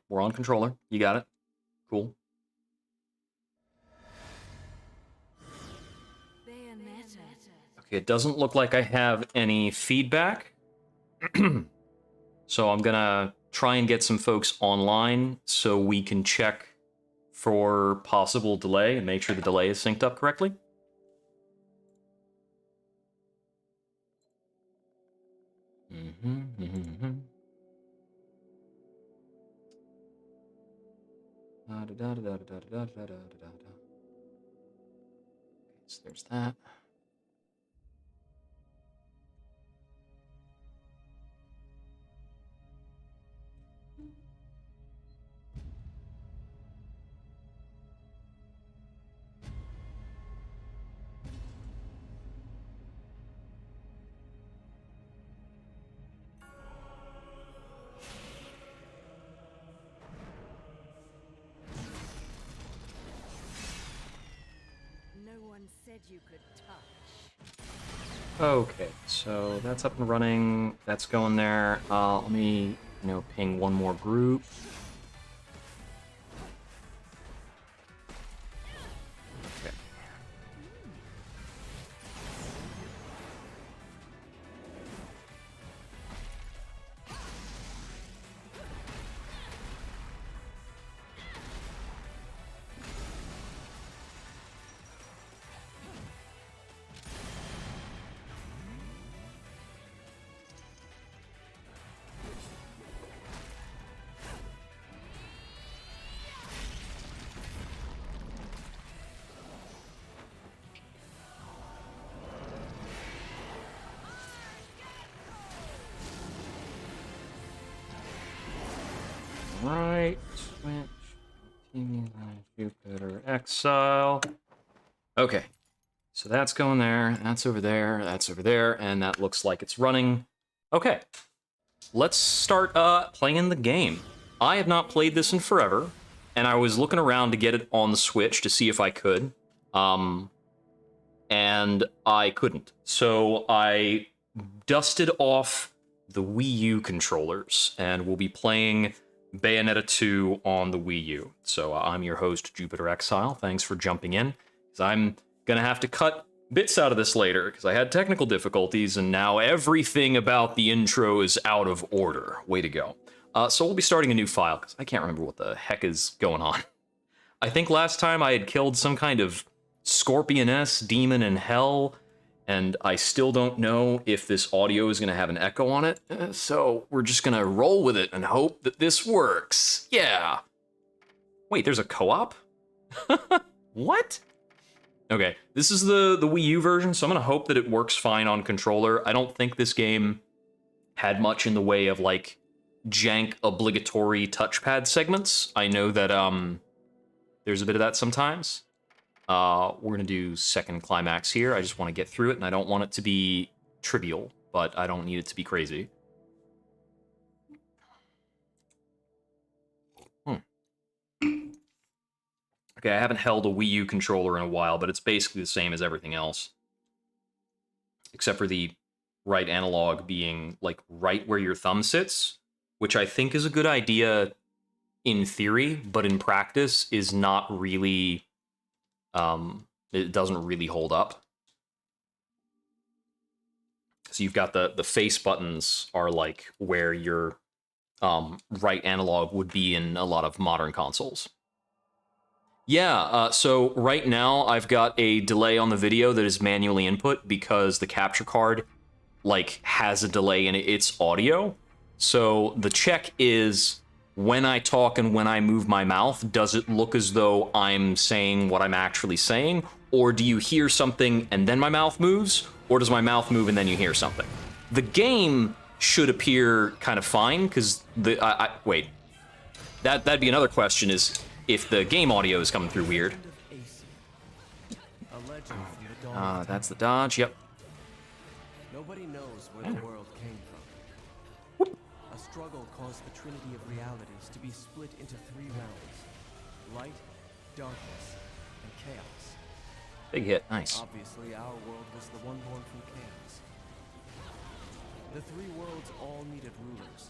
We're on controller. You got it. Cool. Bayonetta. Okay, it doesn't look like I have any feedback. So I'm gonna try and get some folks online so we can check for possible delay and make sure the delay is synced up correctly. So there's that. No one said you could touch. Okay, so that's up and running. That's going there. Let me, ping one more group. Okay. Right, switch, TV, Jupiter, Exile. Okay, so that's going there, that's over there, and that looks like it's running. Okay, let's start playing the game. I have not played this in forever, and I was looking around to get it on the Switch to see if I could, and I couldn't. So I dusted off the Wii U controllers, and we'll be playing Bayonetta 2 on the Wii U. So I'm your host, Jupiter Exile. Thanks for jumping in, because I'm going to have to cut bits out of this later, because I had technical difficulties, and now everything about the intro is out of order. Way to go. So we'll be starting a new file, because I can't remember what the heck is going on. I think last time I had killed some kind of Scorpioness demon in hell, and I still don't know if this audio is going to have an echo on it, so we're just going to roll with it and hope that this works. Yeah. Wait, there's a co-op? What? Okay, this is the Wii U version, so I'm going to hope that it works fine on controller. I don't think this game had much in the way of, like, jank obligatory touchpad segments. I know that there's a bit of that sometimes. We're going to do second climax here. I just want to get through it, and I don't want it to be trivial, but I don't need it to be crazy. Okay, I haven't held a Wii U controller in a while, but it's basically the same as everything else. Except for the right analog being, like, right where your thumb sits, which I think is a good idea in theory, but in practice is not really... it doesn't really hold up. So you've got the face buttons are like where your right analog would be in a lot of modern consoles. Yeah, so right now I've got a delay on the video that is manually input because the capture card like has a delay in its audio. So the check is when I talk and when I move my mouth, does it look as though I'm saying what I'm actually saying? Or do you hear something and then my mouth moves? Or does my mouth move and then you hear something? The game should appear kind of fine, because wait. That'd be another question, is if the game audio is coming through weird. That's the dodge, yep. Nobody knows where the world came from. A struggle caused the trinity of realities to be split into three realms: light, darkness, and chaos. Big hit, nice. Obviously, our world was the one born from chaos. The three worlds all needed rulers.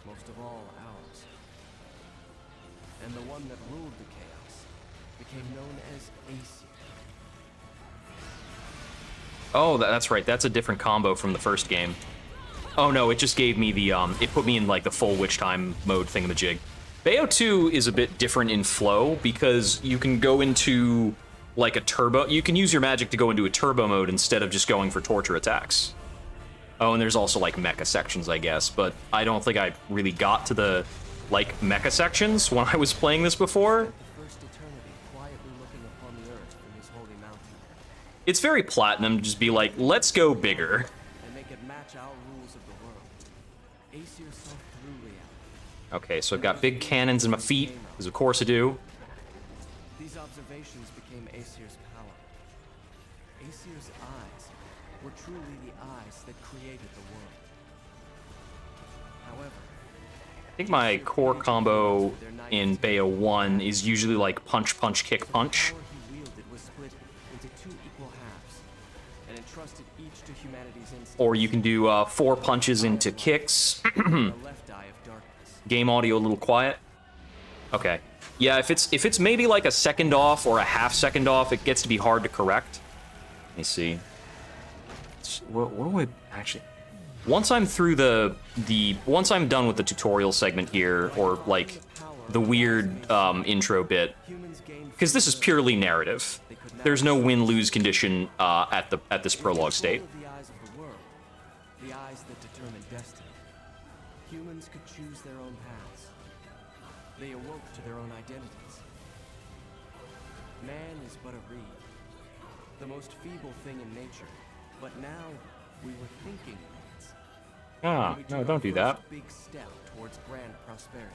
Most of all, ours. and the one that ruled the chaos became known as Aesir. Oh, that's right. That's a different combo from the first game. Oh no, it just gave me the, it put me in like the full witch time mode thingamajig. Bayo 2 is a bit different in flow because you can go into like a turbo, you can use your magic to go into a turbo mode instead of just going for torture attacks. Oh, and there's also like mecha sections, I guess, but I don't think I really got to the like mecha sections when I was playing this before. The first eternity quietly looking upon the earth from his holy mountain It's very Platinum to just be like, let's go bigger. and make it match our rules of the world. Aesir saw through reality. Okay, so I've got big cannons in my feet, because of course I do. These observations became Aesir's power. Aesir's eyes were truly the eyes that created the world. However, I think my core combo in Bayo 1 is usually like punch, punch, kick, punch. the power he wielded was split into two equal halves and entrusted each to humanity's instincts. Or you can do 4 punches into kicks. The left eye of darkness. Game audio a little quiet. Okay. Yeah, if it's maybe like a second off or a half second off, it gets to be hard to correct. Let me see. What do I actually... Once I'm through once I'm done with the tutorial segment here, or like the weird intro bit, Humans gained because this is purely narrative. There's no win-lose condition at this prologue state. control of the eyes of the world, the eyes that determine destiny. Humans could choose their own paths. They awoke to their own identities. Man is but a reed, the most feeble thing in nature. But now we were thinking reeds. Ah, We no, took don't our do that. first big step towards grand prosperity.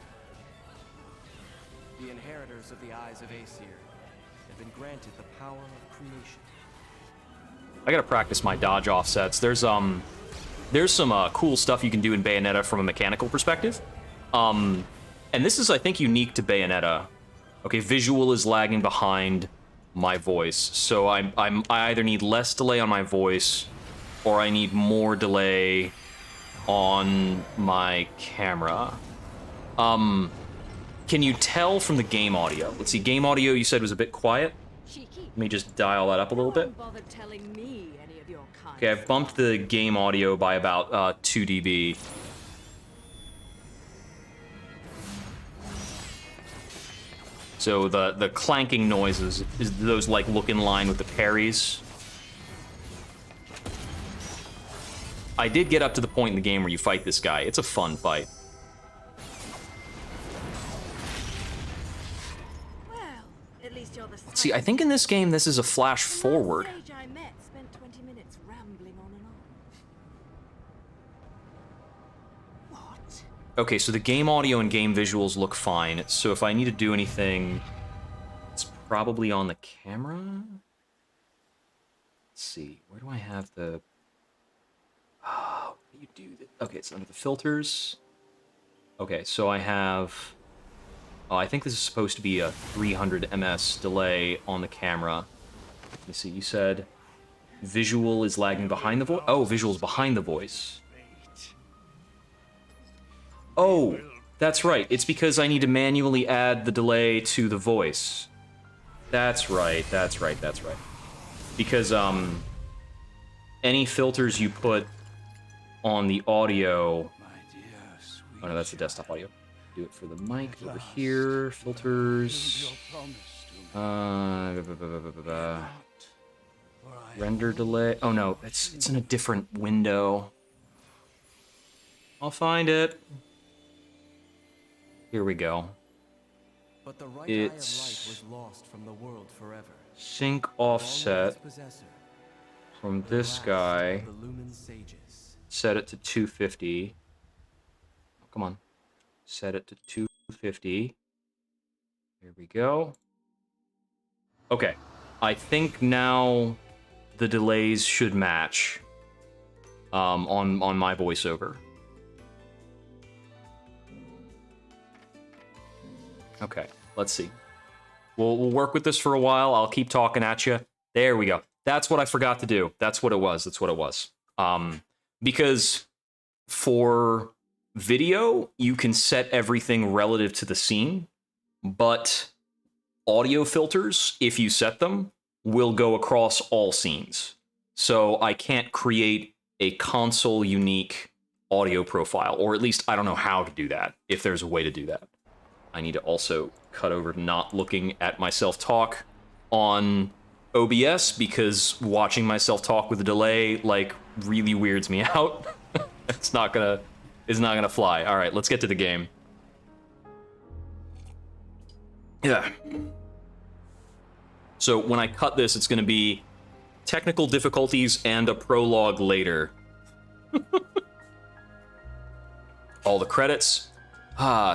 The inheritors of the eyes of Aesir have been granted the power of creation. I gotta practice my dodge offsets. There's some cool stuff you can do in Bayonetta from a mechanical perspective. And this is, I think, unique to Bayonetta. Okay, visual is lagging behind my voice, so I either need less delay on my voice, or I need more delay on my camera. Can you tell from the game audio? Let's see, game audio you said was a bit quiet. Cheeky. Let me just dial that up a little bit. Don't bother telling me any of your kind. Okay, I've bumped the game audio by about 2 dB. So the clanking noises is those like look in line with the parries. I did get up to the point in the game where you fight this guy. It's a fun fight. Well, at least you're the See, I think in this game this is a flash forward. The sage I met spent 20 minutes rambling on and on. What? Okay, so the game audio and game visuals look fine. So if I need to do anything, it's probably on the camera. Let's see, where do I have the... Oh, what do you do? Okay, it's under the filters. Okay, so I have... Oh, I think this is supposed to be a 300 ms delay on the camera. Let me see, you said visual is lagging behind the voice? Oh, visual's behind the voice. Oh, that's right. It's because I need to manually add the delay to the voice. That's right, that's right, that's right. Because, any filters you put on the audio... Oh no, that's the desktop audio. Do it for the mic over here. Filters. Render delay. Oh no, it's in a different window. I'll find it. Here we go. But the right It's- eye of light was lost from the world forever. Sync All offset its possessor, from the this last guy. of the Lumen sages. Set it to 250. Oh, come on. Set it to 250. Here we go. Okay. I think now the delays should match on my voiceover. Okay, let's see. We'll work with this for a while. I'll keep talking at you. There we go. That's what I forgot to do. That's what it was. That's what it was. Because for video, you can set everything relative to the scene. but audio filters, if you set them, will go across all scenes. So I can't create a console unique audio profile, or at least I don't know how to do that, if there's a way to do that. I need to also cut over to not looking at myself talk on OBS, because watching myself talk with a delay, like, really weirds me out. It's not gonna fly. All right, let's get to the game. Yeah. So when I cut this, it's gonna be technical difficulties and a prologue later. All the credits.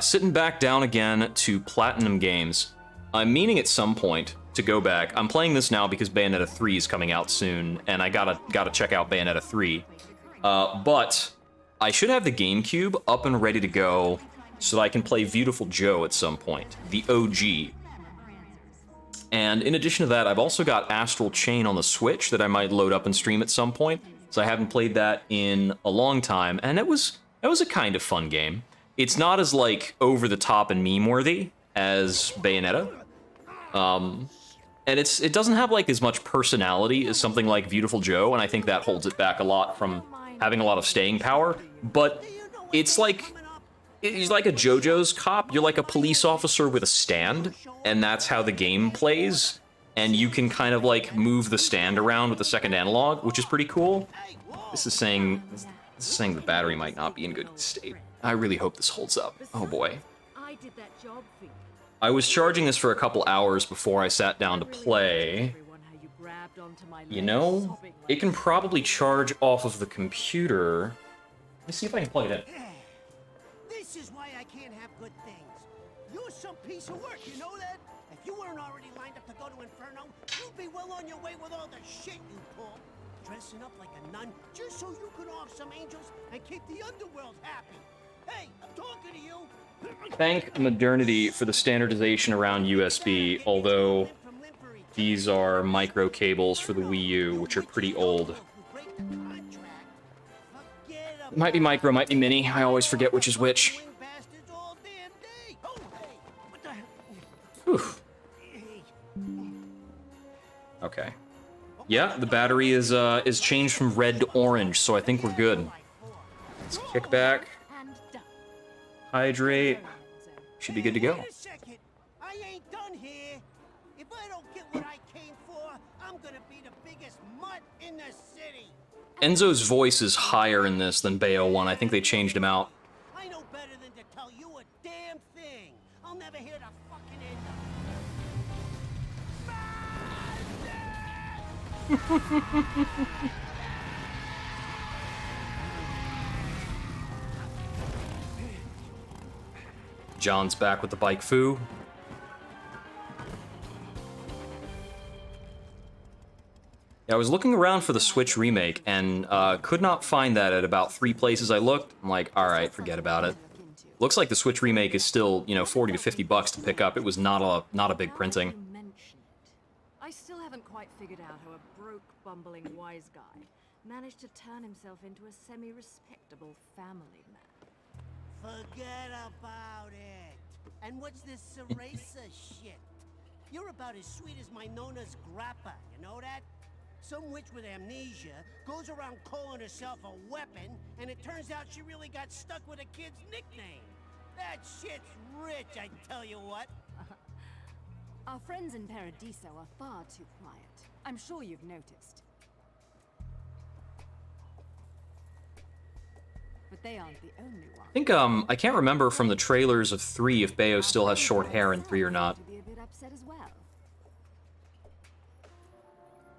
Sitting back down again to Platinum Games. I'm meaning at some point to go back. I'm playing this now because Bayonetta 3 is coming out soon, and I gotta check out Bayonetta 3. But I should have the GameCube up and ready to go so that I can play Beautiful Joe at some point, the OG. And in addition to that, I've also got Astral Chain on the Switch that I might load up and stream at some point. So I haven't played that in a long time, and it was a kind of fun game. It's not as, like, over-the-top and meme-worthy as Bayonetta. And it doesn't have, like, as much personality as something like Beautiful Joe, and I think that holds it back a lot from having a lot of staying power. But it's like a JoJo's cop. You're like a police officer with a stand, and that's how the game plays. And you can kind of, like, move the stand around with the second analog, which is pretty cool. This is saying the battery might not be in good state. I really hope this holds up. Oh boy. I did that job for you. I was charging this for a couple hours before I sat down to play. You know, it can probably charge off of the computer. Let me see if I can plug it in. This is why I can't have good things. You're some piece of work, you know that? If you weren't already lined up to go to Inferno, you'd be well on your way with all the shit you pull. Dressing up like a nun just so you could off some angels and keep the underworld happy. Hey, I'm talking to you. Thank modernity for the standardization around USB, although these are micro cables for the Wii U, which are pretty old. It might be micro, might be mini. I always forget which is which. Whew. Okay. Yeah, the battery is changed from red to orange, so I think we're good. Let's kick back. Hydrate. Should be good to go. Wait a second. I ain't done here. If I don't get what I came for, I'm gonna be the biggest mutt in the city. Enzo's voice is higher in this than Bayo 1. I think they changed him out. I know better than to tell you a damn thing. I'll never hear the fucking end of it. John's back with the bike foo. Yeah, I was looking around for the Switch remake and could not find that at about 3 places I looked. I'm like, all right, forget about it. Looks like the Switch remake is still, you know, 40 to 50 bucks to pick up. It was not a big printing. I still haven't quite figured out how a broke, bumbling wise guy managed to turn himself into a semi-respectable family man. Forget about it. And what's this Ceresa shit? You're about as sweet as my Nona's grappa, you know that? Some witch with amnesia goes around calling herself a weapon, and it turns out she really got stuck with a kid's nickname. That shit's rich, I tell you what. Our friends in Paradiso are far too quiet. I'm sure you've noticed. But they aren't the only ones. I think, I can't remember from the trailers of 3 if Bayo still has short hair in 3 or not. To be a bit upset as well.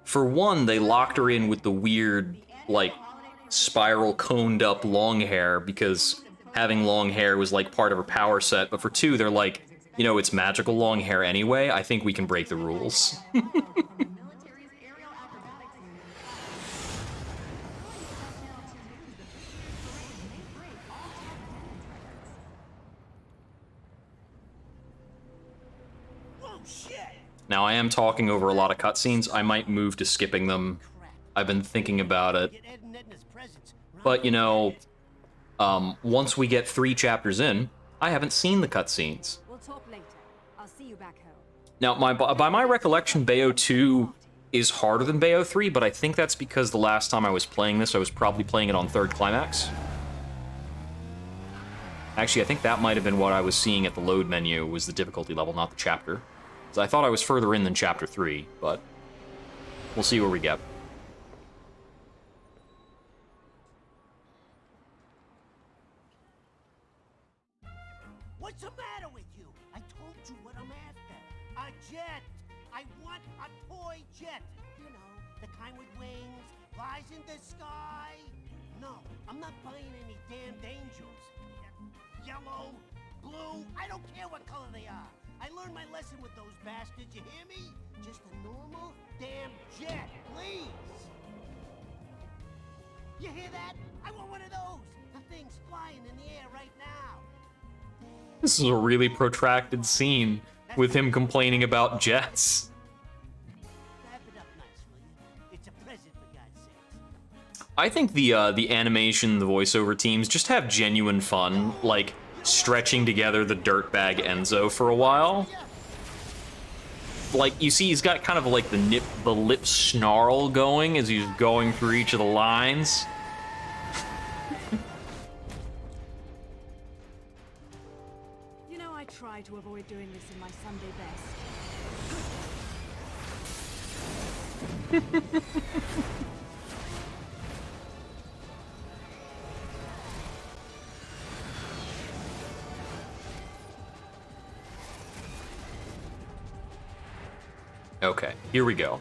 For one, they locked her in with the weird, like, spiral coned up long hair because having long hair was like part of her power set, but for 2, they're like, you know, it's magical long hair anyway, I think we can break the rules. Now, I am talking over a lot of cutscenes. I might move to skipping them. I've been thinking about it. But, you know, once we get 3 chapters in, I haven't seen the cutscenes. We'll talk later. I'll see you back home. Now, by my recollection, Bayo 2 is harder than Bayo 3, but I think that's because the last time I was playing this, I was probably playing it on third climax. Actually, I think that might have been what I was seeing at the load menu, was the difficulty level, not the chapter. So I thought I was further in than chapter 3, but we'll see where we get. What's the matter with you? I told you what I'm after. A jet. I want a toy jet. You know, the kind with wings, flies in the sky. No, I'm not buying any damned angels. Yellow, blue, I don't care what color they are. I learned my lesson with those bastards, you hear me? Just a normal damn jet, please. You hear that? I want one of those. The thing's flying in the air right now. This is a really protracted scene with him complaining about jets. Wrap it up nice, will you? It's a present, for God's sakes. I think the animation, the voiceover teams just have genuine fun, like stretching together the dirtbag Enzo for a while. Like, you see he's got kind of like the lip snarl going as he's going through each of the lines. You know, I try to avoid doing this in my Sunday best. Okay, here we go.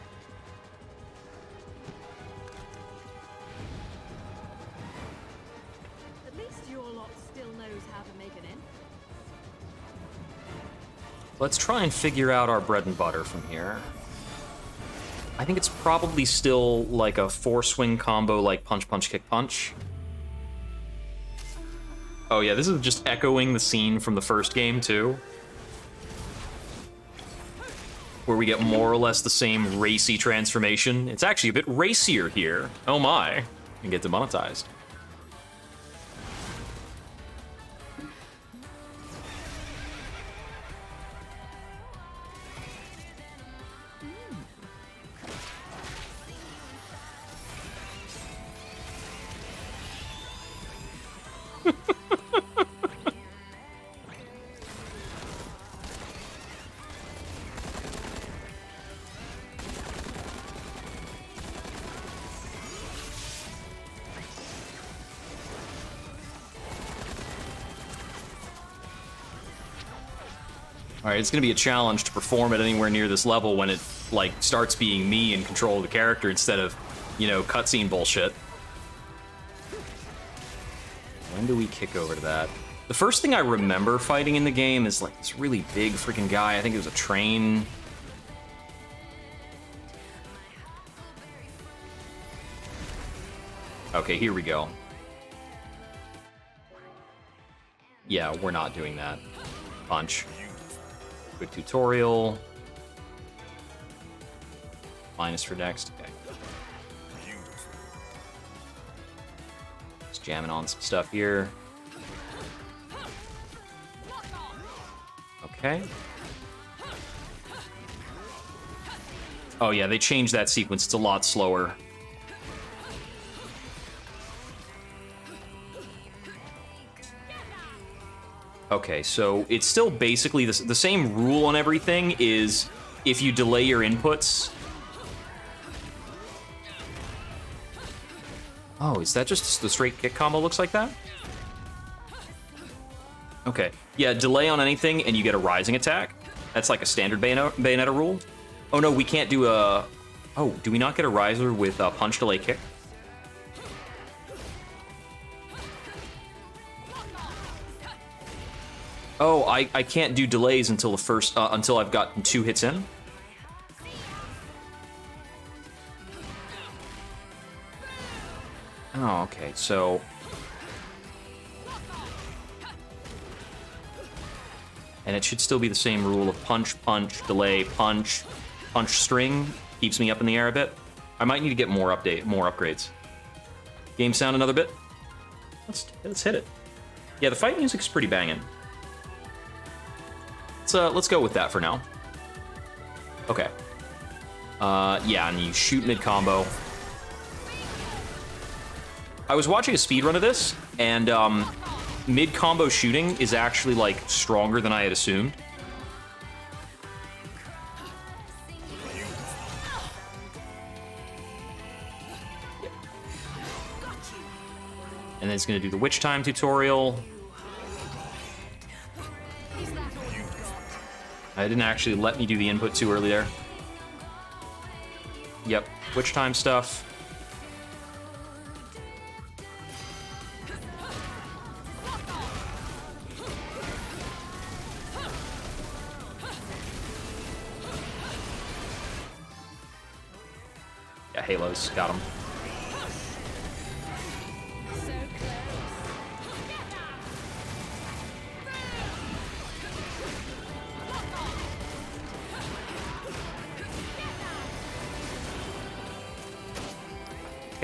At least your lot still knows how to make an end. Let's try and figure out our bread and butter from here. I think it's probably still like a 4-swing combo like punch, punch, kick, punch. Oh yeah, this is just echoing the scene from the first game too, where we get more or less the same racy transformation. It's actually a bit racier here. Oh my, and get demonetized. Alright, it's gonna be a challenge to perform at anywhere near this level when it, like, starts being me in control of the character instead of, you know, cutscene bullshit. When do we kick over to that? The first thing I remember fighting in the game is, like, this really big freaking guy. I think it was a train. Okay, here we go. Yeah, we're not doing that. Punch. Quick tutorial. Minus for next. Okay. Just jamming on some stuff here. Okay. Oh yeah, they changed that sequence. It's a lot slower. Okay, so it's still basically the same rule on everything is if you delay your inputs. Oh, is that just the straight kick combo looks like that? Okay, yeah, delay on anything and you get a rising attack. That's like a standard Bayonetta rule. Oh no, we can't do a... Oh, do we not get a riser with a punch, delay, kick? Oh, I can't do delays until the first, until I've gotten 2 hits in? Oh, okay, so... And it should still be the same rule of punch, punch, delay, punch, punch string. Keeps me up in the air a bit. I might need to get more upgrades. Game sound another bit? Let's hit it. Yeah, the fight music's pretty banging. let's go with that for now. Okay. Yeah, and you shoot mid combo. I was watching a speedrun of this, and mid combo shooting is actually like stronger than I had assumed. And then it's gonna do the witch time tutorial. I didn't actually let me do the input too early there. Yep, witch time stuff. Yeah, Halos, got him.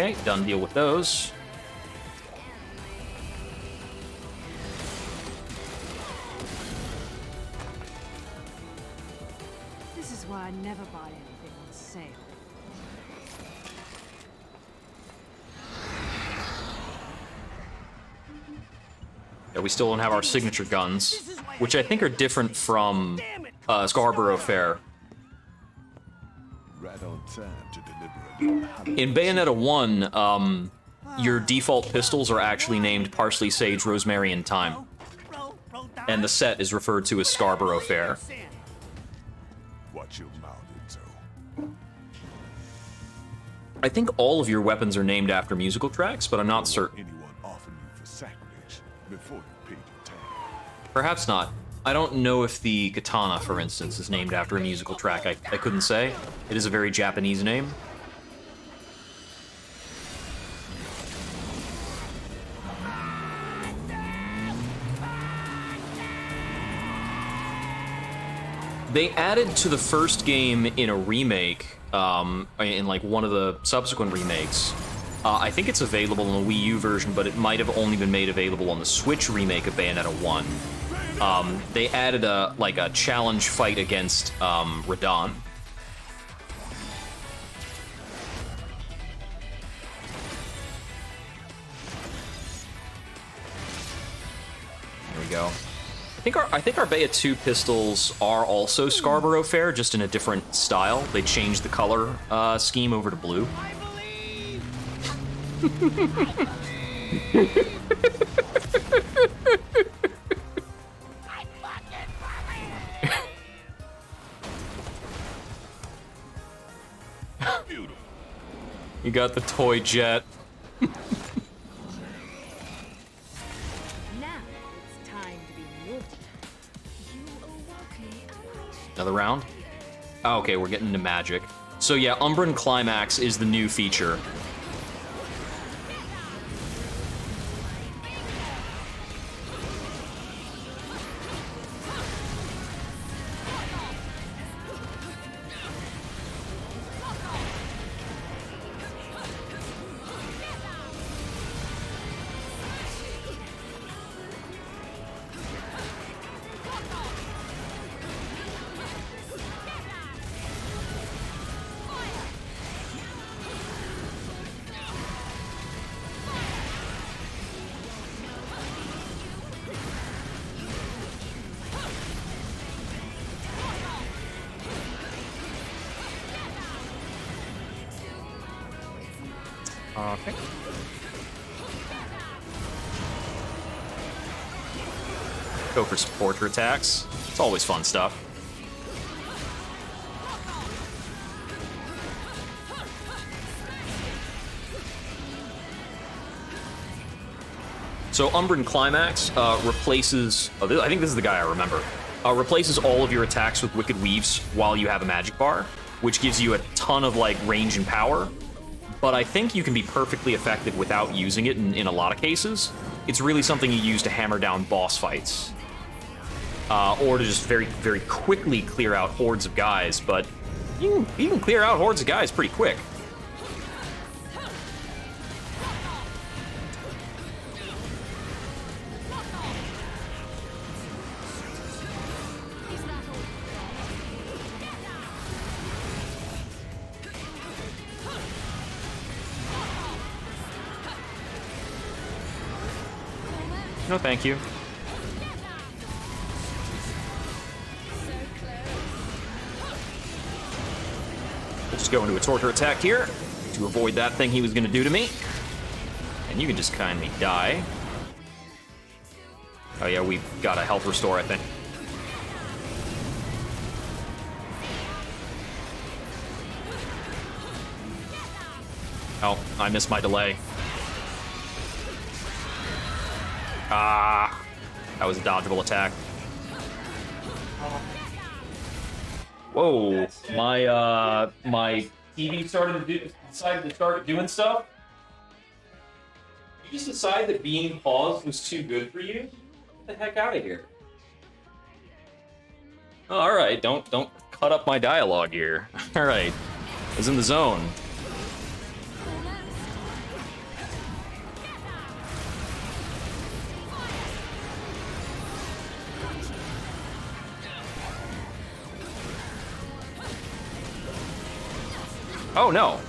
Okay, done deal with those. This is why I never buy anything on sale. Yeah, we still don't have our signature guns, which I think are different from Scarborough Fair. Right on time to deliver In Bayonetta 1, your default pistols are actually named Parsley, Sage, Rosemary, and Thyme. And the set is referred to as Scarborough Fair. Watch your mouth, Enzo. I think all of your weapons are named after musical tracks, but I'm not certain. Anyone offering you for sacrilege before you paid your tab. Perhaps not. I don't know if the katana, for instance, is named after a musical track. I couldn't say. It is a very Japanese name. They added to the first game in a remake, in like one of the subsequent remakes. I think it's available in the Wii U version, but it might have only been made available on the Switch remake of Bayonetta 1. They added a challenge fight against Radon. There we go. I think our Bayonetta 2 pistols are also Scarborough Fair, just in a different style. They changed the color scheme over to blue. You got the toy jet. Now it's time to be naughty. Another round? Oh, okay, we're getting into magic. So yeah, Umbran Climax is the new feature. Okay. Go for some portrait attacks. It's always fun stuff. So Umbran Climax replaces... Oh, I think this is the guy I remember. Replaces all of your attacks with Wicked Weaves while you have a magic bar, which gives you a ton of like range and power. But I think you can be perfectly effective without using it in a lot of cases. It's really something you use to hammer down boss fights. Or to just very, very quickly clear out hordes of guys, but you can clear out hordes of guys pretty quick. No, thank you. We'll just go into a torture attack here to avoid that thing he was gonna do to me. And you can just kindly die. Oh yeah, we've got a health restore, I think. Oh, I missed my delay. Ah, that was a dodgeable attack. Whoa, my TV decided to start doing stuff. You just decided that being paused was too good for you? Get the heck out of here. Oh, all right, don't cut up my dialogue here. All right, I was in the zone. Oh no.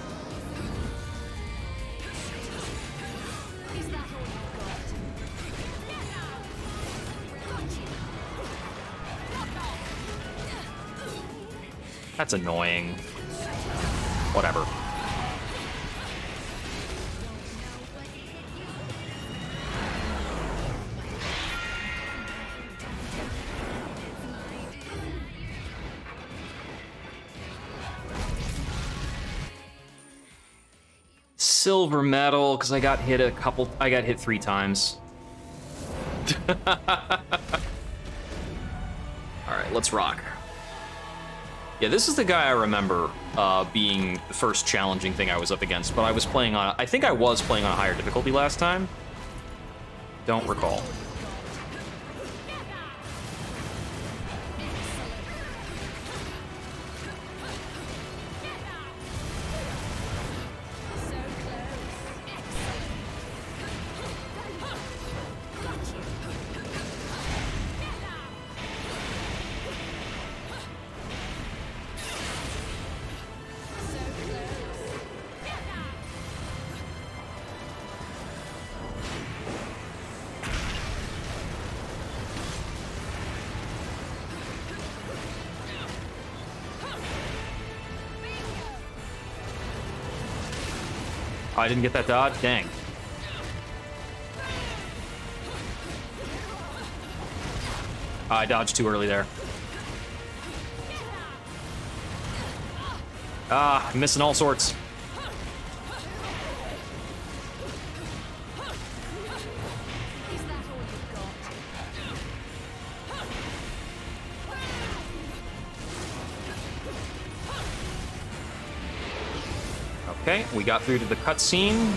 That's annoying. Whatever. Silver medal, because I got hit 3 times. Alright, let's rock. Yeah, this is the guy I remember being the first challenging thing I was up against, but I was playing on, I think I was playing on a higher difficulty last time. Don't recall. I didn't get that dodge? Dang. I dodged too early there. Ah, I'm missing all sorts. Okay, we got through to the cutscene.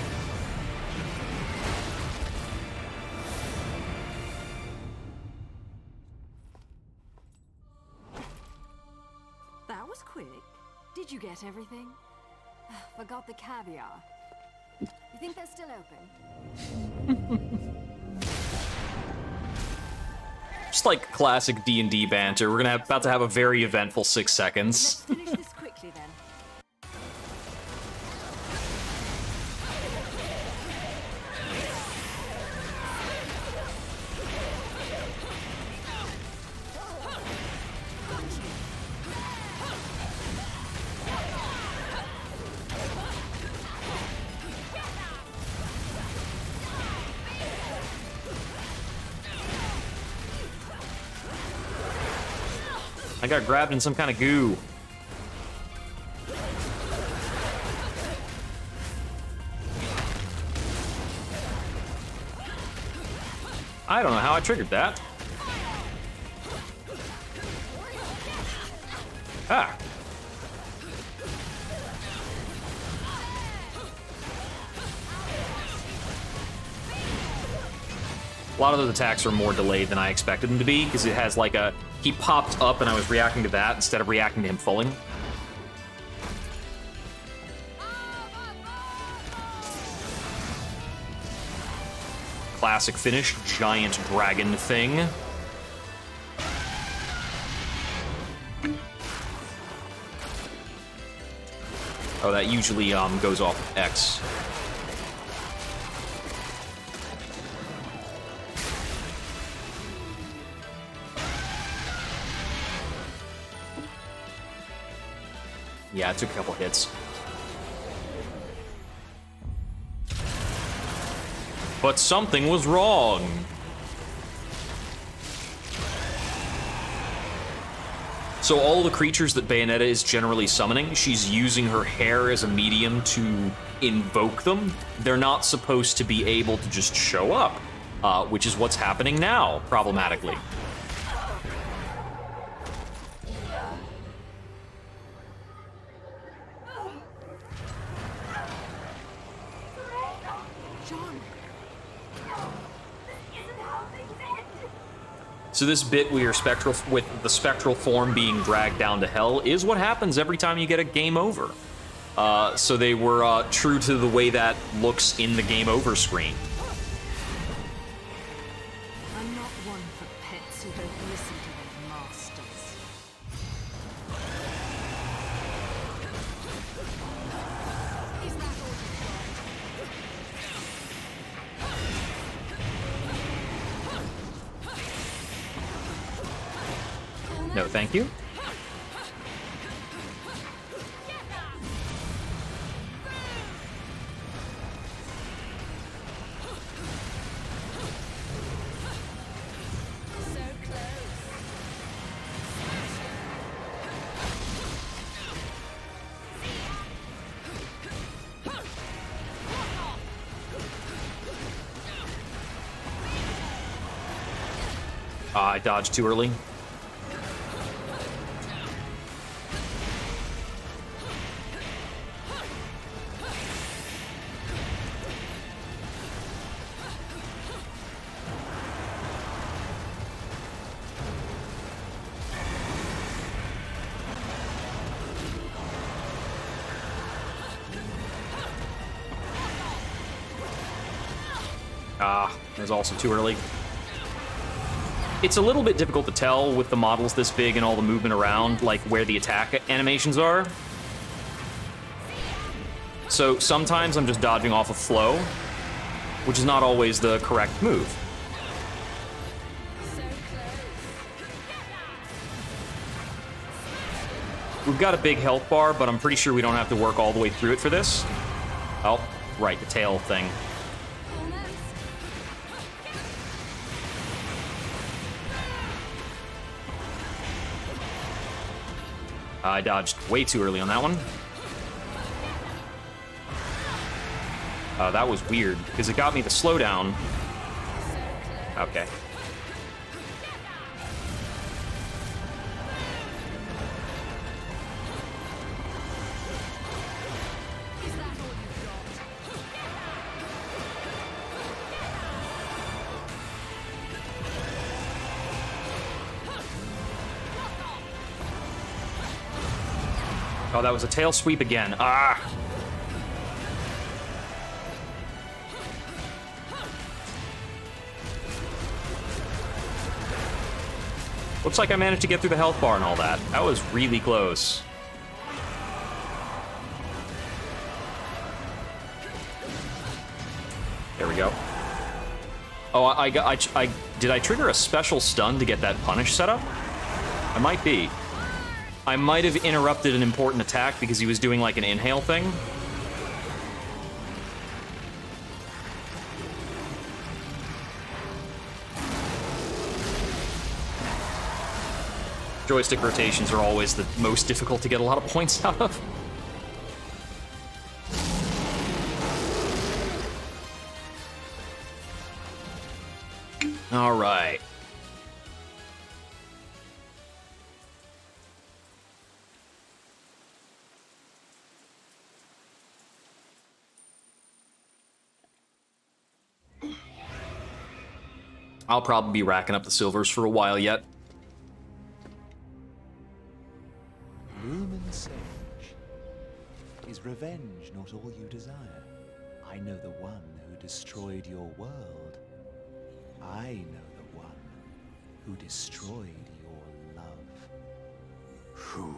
That was quick. Did you get everything? Forgot the caviar. You think they're still open? Just like classic D&D banter, we're about to have a very eventful 6 seconds. Let's finish this quickly then. I got grabbed in some kind of goo. I don't know how I triggered that. Ah. A lot of those attacks are more delayed than I expected them to be, because it has like a... He popped up and I was reacting to that instead of reacting to him falling. Classic finish, giant dragon thing. Oh, that usually goes off X. Yeah, it took a couple hits. But something was wrong. So all the creatures that Bayonetta is generally summoning, she's using her hair as a medium to invoke them. They're not supposed to be able to just show up, which is what's happening now, problematically. So this bit where you're spectral, with the spectral form being dragged down to hell, is what happens every time you get a game over. So they were true to the way that looks in the game over screen. I'm not one for pets who don't listen to their masters. Is that all No, thank you. I dodged too early. It was also too early. It's a little bit difficult to tell with the models this big and all the movement around, like where the attack animations are. So sometimes I'm just dodging off of flow, which is not always the correct move. We've got a big health bar, but I'm pretty sure we don't have to work all the way through it for this. Oh, right, the tail thing. I dodged way too early on that one. That was weird, because it got me the slowdown. Okay. Oh, that was a tail sweep again. Ah! Looks like I managed to get through the health bar and all that. That was really close. There we go. Oh, did I trigger a special stun to get that punish set up? I might be. I might have interrupted an important attack because he was doing like an inhale thing. Joystick rotations are always the most difficult to get a lot of points out of. All right. I'll probably be racking up the silvers for a while yet. Lumen Sage. Is revenge not all you desire? I know the one who destroyed your world. I know the one who destroyed your love. Who?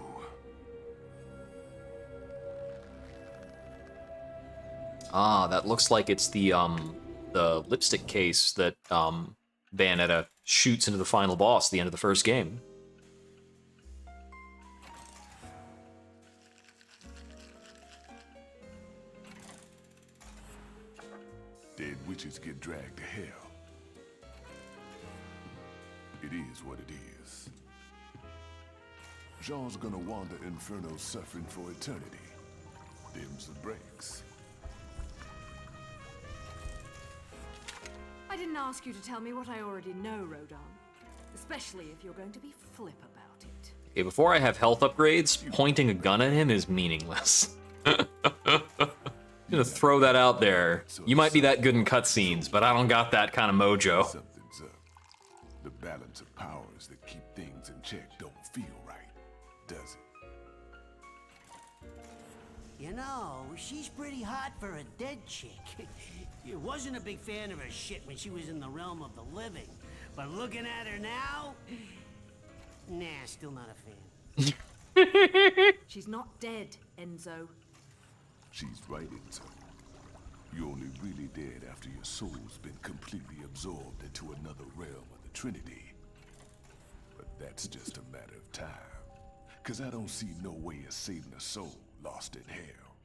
Ah, that looks like it's the lipstick case that Bayonetta shoots into the final boss at the end of the first game. Dead witches get dragged to hell. It is what it is. Jean's gonna wander Inferno suffering for eternity. Them's the breaks. I didn't ask you to tell me what I already know, Rodin. Especially if you're going to be flip about it. Okay, before I have health upgrades, pointing a gun at him is meaningless. I'm gonna throw that out there. You might be that good in cutscenes, but I don't got that kind of mojo. Something's up. The balance of powers that keep things in check don't feel right, does it? You know, she's pretty hot for a dead chick. Wasn't a big fan of her shit when she was in the realm of the living. But looking at her now... Nah, still not a fan. She's not dead, Enzo. She's right, Enzo. You're only really dead after your soul's been completely absorbed into another realm of the Trinity. But that's just a matter of time. 'Cause I don't see no way of saving a soul lost in hell.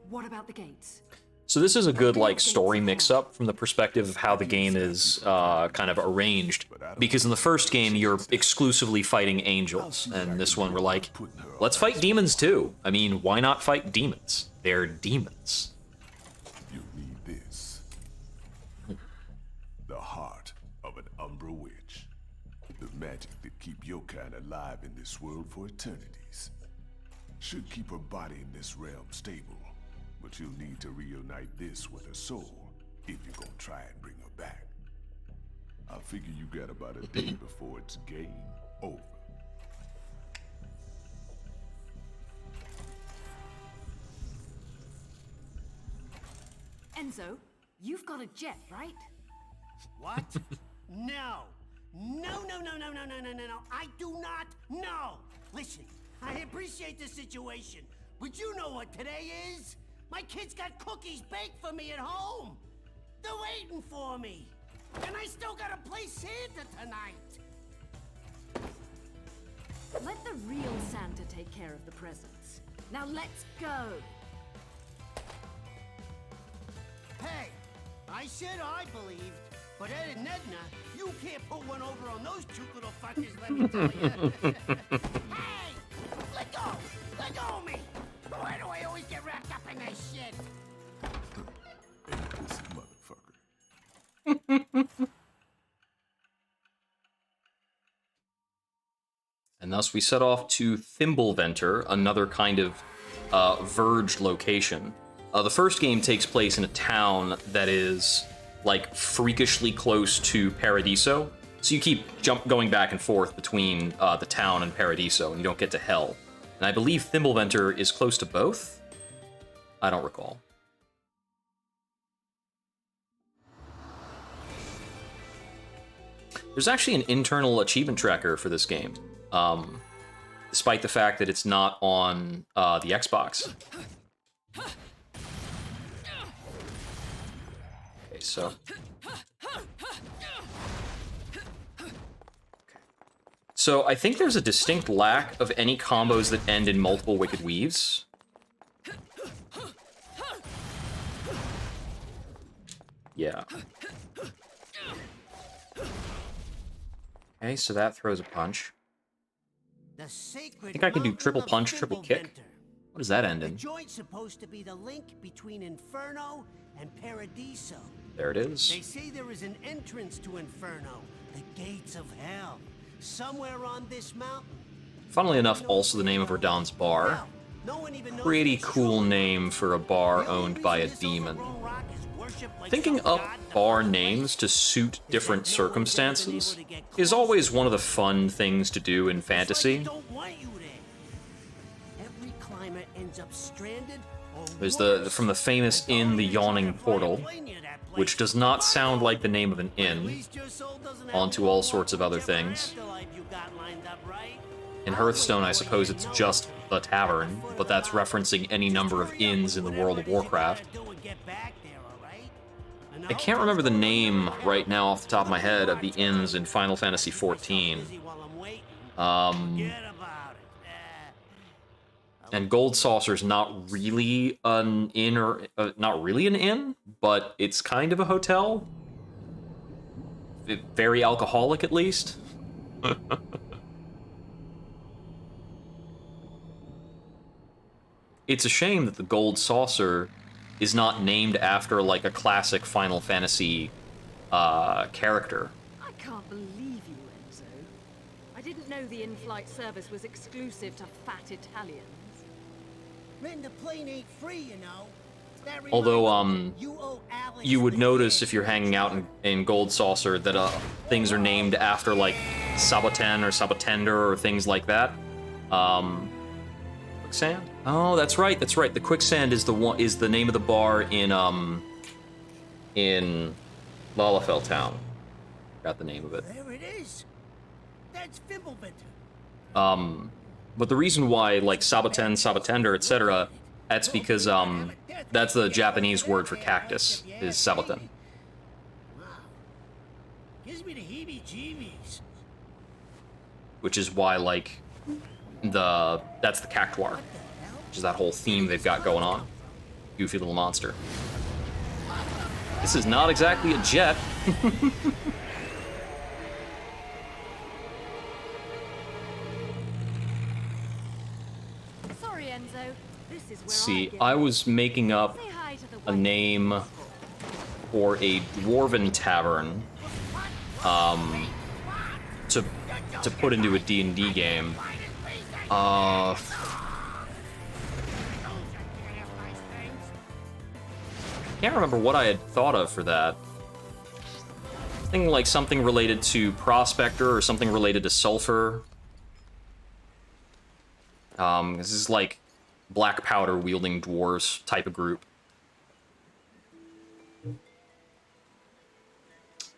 What about the gates? So this is a good, like, story mix-up from the perspective of how the game is kind of arranged. Because in the first game, you're exclusively fighting angels. And this one, we're like, let's fight demons too. I mean, why not fight demons? They're demons. You need this. The heart of an Umbra witch. The magic that keep your kind alive in this world for eternities. Should keep her body in this realm stable. But you'll need to reunite this with her soul if you're gonna try and bring her back. I figure you got about a day before it's game over. Enzo, you've got a jet, right? What? No. No, no, no, no, no, no, no, no, no. I do not know. Listen, I appreciate the situation, but you know what today is? My kids got cookies baked for me at home. They're waiting for me. And I still gotta play Santa tonight. Let the real Santa take care of the presents. Now let's go. Hey, I said I believed, but Ed and Edna, you can't put one over on those two little fuckers, let me tell you. Hey, let go! Let go of me! Why do I always get wrapped up in this shit? This motherfucker. And thus we set off to Thimbleventer, another kind of verged location. The first game takes place in a town that is, like, freakishly close to Paradiso. So you keep going back and forth between the town and Paradiso, and you don't get to Hell. And I believe Thimbleventer is close to both? I don't recall. There's actually an internal achievement tracker for this game, despite the fact that it's not on the Xbox. Okay, so... So I think there's a distinct lack of any combos that end in multiple Wicked Weaves. Yeah. Okay, so that throws a punch. The sacred I think I can do mountain triple of punch, triple kick. Thimbleventer. What does that end The in? joint's supposed to be the link between Inferno and Paradiso. There it is. They say there is an entrance to Inferno, the gates of hell, somewhere on this mountain. Funnily enough, also the name of Radon's bar. Hell, no one even knows Pretty if it's cool true. name for a bar The only owned by a reason this demon. overgrown rock is worshipped like Thinking some up god in the bar first names to place suit different is that no one's ever been circumstances able to get is close always to one of the it. fun things to do in It's like fantasy. they don't want you there. Every climber ends up stranded or There's worse. from the famous And inn, the don't even try Yawning to fly a Portal, plane near that place. which does not sound like the name of an At inn, least your soul doesn't have onto more all luck sorts of other whichever things. afterlife you got lined up, right? In Hearthstone, I suppose it's just the tavern, but that's referencing any number of inns in the World of Warcraft. I can't remember the name right now off the top of my head of the inns in Final Fantasy XIV. Forget about it. And Gold Saucer's not really an inn, or not really an inn, but it's kind of a hotel. Very alcoholic, at least. It's a shame that the Gold Saucer is not named after, like, a classic Final Fantasy character. I can't believe you, Enzo. I didn't know the in-flight service was exclusive to fat Italians. Renting the plane ain't free, you know. That Although, reminds me, you owe Alex you would the notice kid. if you're hanging out in Gold Saucer that things are named after, like, Saboten or Sabotender or things like that. Quicksand? Oh, that's right. That's right. The Quicksand is the name of the bar in Lalafell Town. Got the name of it. There it is. That's Fimbleventer. But the reason why, like, Saboten, Sabotender, etc., that's because that's the Japanese word for cactus, is Saboten. Wow. Gives me the heebie-jeebies. Which is why, like, that's the cactuar, which is that whole theme they've got going on. Goofy little monster. This is not exactly a jet. Sorry, Enzo. This is where See, I was making up Say hi to the a name for a dwarven tavern to put into a D&D game. Can't remember what I had thought of for that. I think like something related to Prospector or something related to Sulfur. This is like black powder wielding dwarves type of group.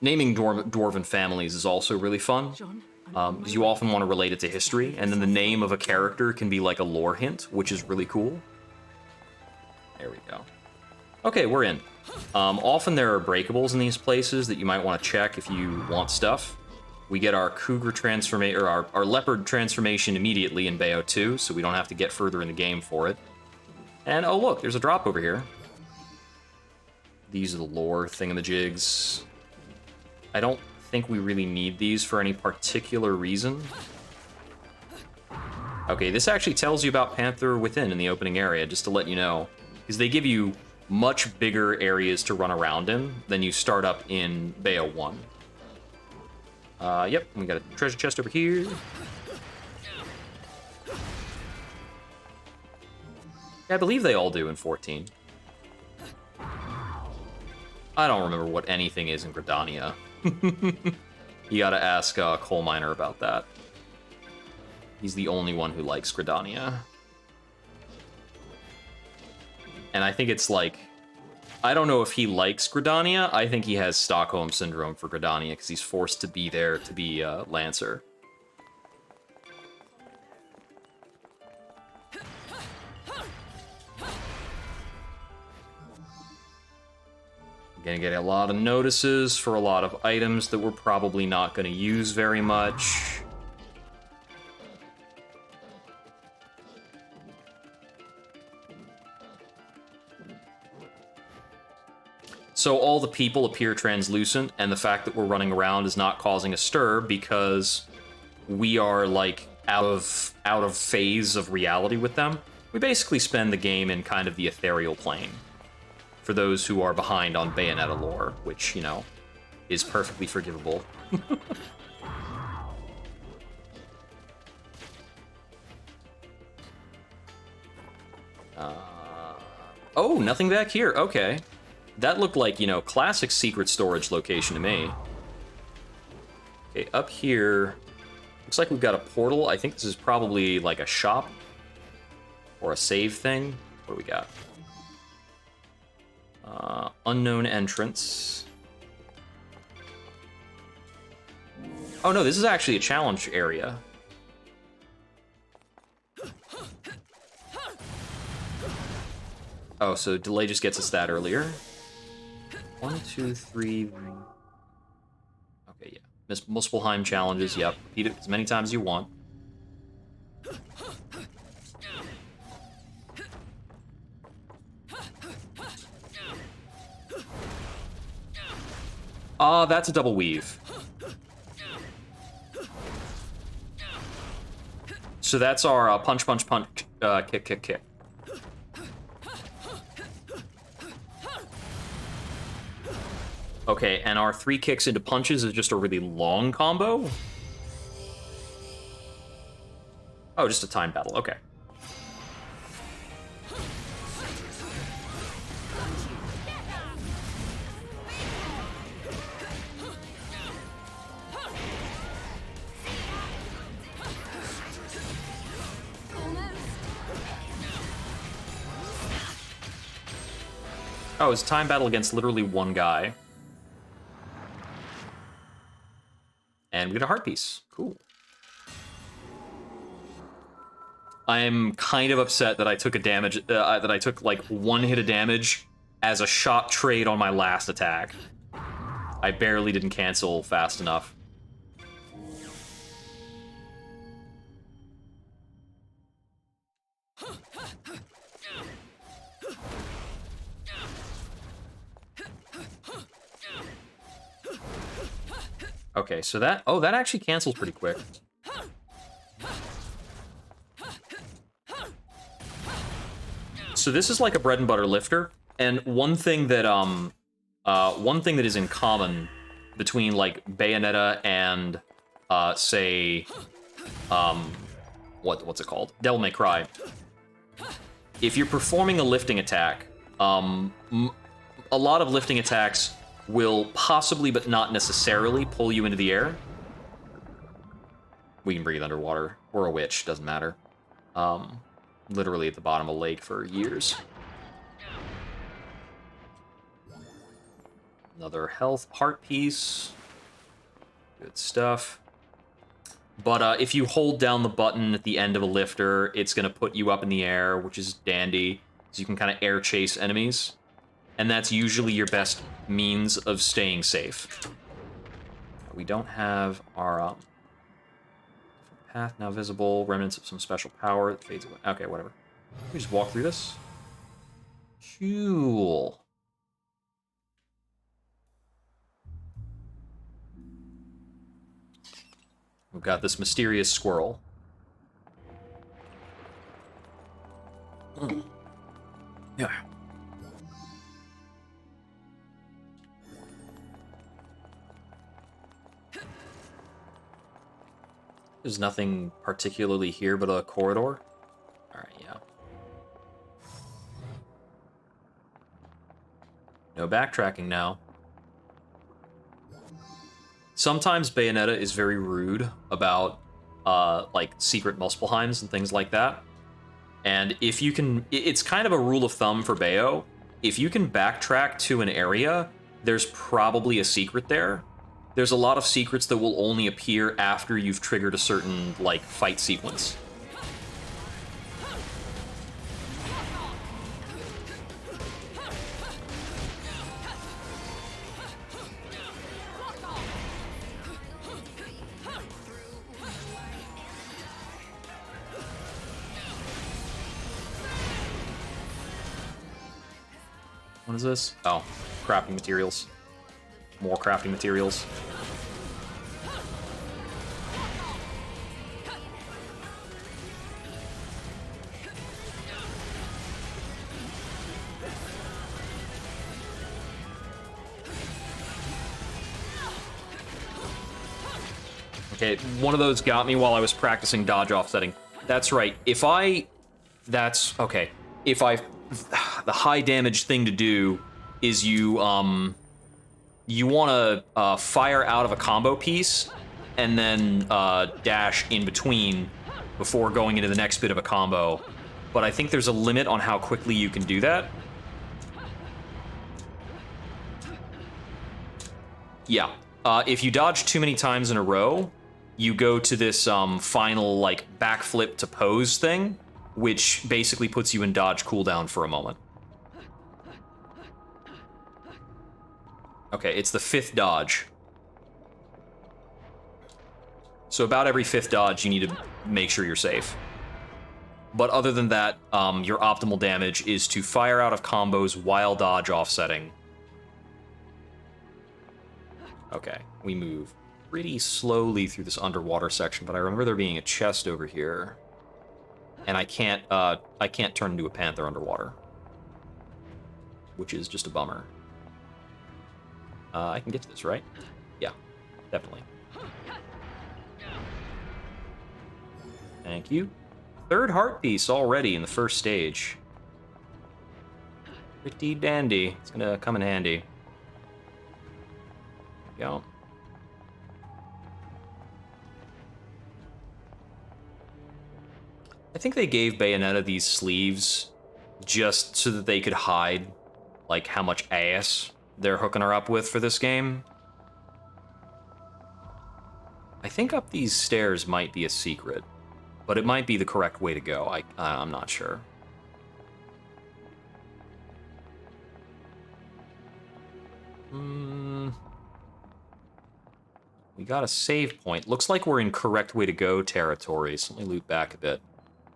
Naming dwarven families is also really fun. John, Because you often want to relate it to history, and then the name of a character can be like a lore hint, which is really cool. There we go. Okay, we're in. Often there are breakables in these places that you might want to check if you want stuff. We get our cougar transformation, or our leopard transformation immediately in Bayo 2, so we don't have to get further in the game for it. And oh look, there's a drop over here. These are the lore thingamajigs. I don't think we really need these for any particular reason. Okay, this actually tells you about Panther Within in the opening area, just to let you know. Because they give you much bigger areas to run around in than you start up in Bayo 1. Yep, we got a treasure chest over here. I believe they all do in 14. I don't remember what anything is in Gridania. You gotta ask Coal Miner about that. He's the only one who likes Gridania. And I think it's like... I don't know if he likes Gridania. I think he has Stockholm Syndrome for Gridania because he's forced to be there to be Lancer. Gonna get a lot of notices for a lot of items that we're probably not gonna use very much. So all the people appear translucent, and the fact that we're running around is not causing a stir because we are like out of phase of reality with them. We basically spend the game in kind of the ethereal plane. For those who are behind on Bayonetta lore, which, you know, is perfectly forgivable. Oh, nothing back here. Okay. That looked like, you know, classic secret storage location to me. Okay, up here, looks like we've got a portal. I think this is probably like a shop or a save thing. What do we got? Unknown entrance. Oh no, this is actually a challenge area. Oh, so delay just gets us that earlier. 1, 2, 3. Okay, yeah. Muspelheim challenges, yep. Repeat it as many times as you want. That's a double weave. So that's our punch, punch, punch, kick, kick, kick. Okay, and our 3 kicks into punches is just a really long combo? Oh, just a time battle, okay. Oh, it's time battle against literally one guy. And we get a heart piece. Cool. I'm kind of upset that I took a damage, that I took like 1 hit of damage as a shot trade on my last attack. I barely didn't cancel fast enough. Okay, so that actually cancels pretty quick. So this is like a bread and butter lifter, and one thing that is in common between like Bayonetta and say what's it called? Devil May Cry. If you're performing a lifting attack, a lot of lifting attacks will possibly, but not necessarily, pull you into the air. We can breathe underwater. We're a witch, doesn't matter. Literally at the bottom of a lake for years. Another heart piece. Good stuff. But if you hold down the button at the end of a lifter, it's going to put you up in the air, which is dandy. So you can kind of air chase enemies. And that's usually your best means of staying safe. We don't have our path now visible, remnants of some special power that fades away. Okay, whatever. We just walk through this. Cool. We've got this mysterious squirrel. Yeah. There's nothing particularly here but a corridor. Alright, yeah. No backtracking now. Sometimes Bayonetta is very rude about, like, secret Muspelheims and things like that. And if you can... It's kind of a rule of thumb for Bayo. If you can backtrack to an area, there's probably a secret there. There's a lot of secrets that will only appear after you've triggered a certain, like, fight sequence. What is this? Oh, crafting materials. More crafting materials. Okay, one of those got me while I was practicing dodge offsetting. That's right. If I... That's... Okay. If I... The high damage thing to do is you want to fire out of a combo piece and then dash in between before going into the next bit of a combo. But I think there's a limit on how quickly you can do that. Yeah. If you dodge too many times in a row, you go to this final like backflip to pose thing, which basically puts you in dodge cooldown for a moment. Okay, it's the 5th dodge. So about every 5th dodge, you need to make sure you're safe. But other than that, your optimal damage is to fire out of combos while dodge offsetting. Okay, we move pretty slowly through this underwater section, but I remember there being a chest over here. And I can't turn into a panther underwater. Which is just a bummer. I can get to this, right? Yeah, definitely. Thank you. Third heart piece already in the first stage. Pretty dandy. It's gonna come in handy. There we go. I think they gave Bayonetta these sleeves just so that they could hide, like, how much ass they're hooking her up with for this game. I think up these stairs might be a secret, but it might be the correct way to go. I'm not sure. We got a save point. Looks like we're in correct way to go territory, so let me loot back a bit.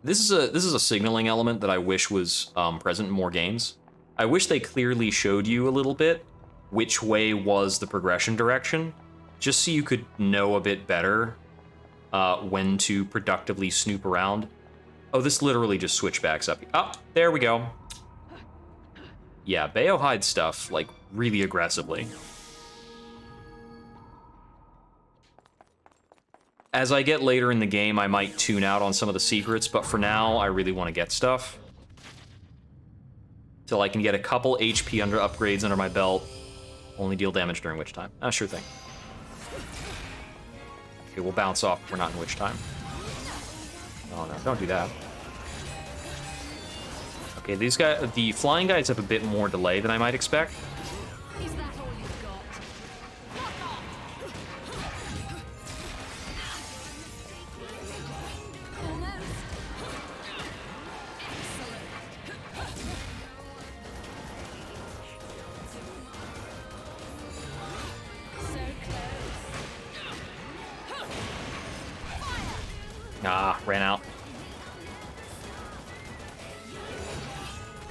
This is a signaling element that I wish was present in more games. I wish they clearly showed you a little bit which way was the progression direction, just so you could know a bit better when to productively snoop around. Oh, this literally just switchbacks up. Oh, there we go. Yeah, Bayo hides stuff, like, really aggressively. As I get later in the game, I might tune out on some of the secrets, but for now, I really want to get stuff. Till I can get a couple HP upgrades under my belt. Only deal damage during witch time. Ah, sure thing. Okay, we'll bounce off if we're not in witch time. Oh no, don't do that. Okay, these guys, the flying guys have a bit more delay than I might expect. Is that all you've got? Almost. Excellent. So close. Ah, ran out.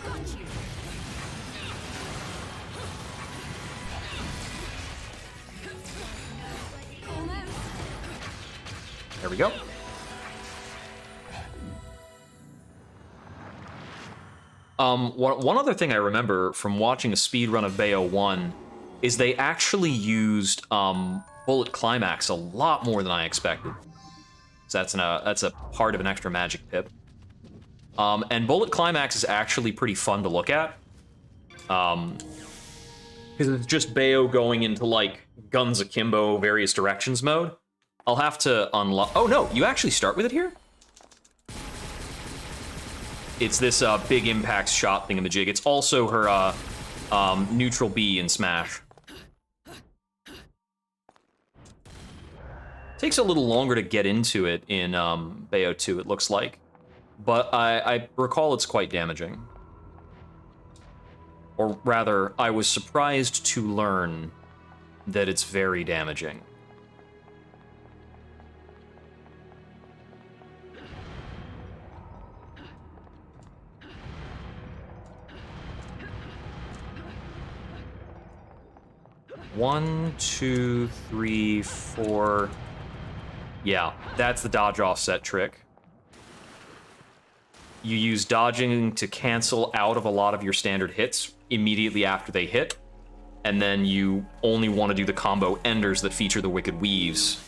Got you. Almost. There we go. One other thing I remember from watching a speed run of Bayo 1 is they actually used bullet climax a lot more than I expected. So that's a part of an extra magic pip. And bullet climax is actually pretty fun to look at. Because it's just Bayo going into, like, guns akimbo, various directions mode. I'll have to unlock... Oh, no, you actually start with it here? It's this big impact shot thingamajig. It's also her neutral B in Smash. Takes a little longer to get into it in Bayo 2, it looks like. But I recall it's quite damaging. Or rather, I was surprised to learn that it's very damaging. One, two, three, four. Yeah, that's the dodge offset trick. You use dodging to cancel out of a lot of your standard hits immediately after they hit, and then you only want to do the combo enders that feature the Wicked Weaves.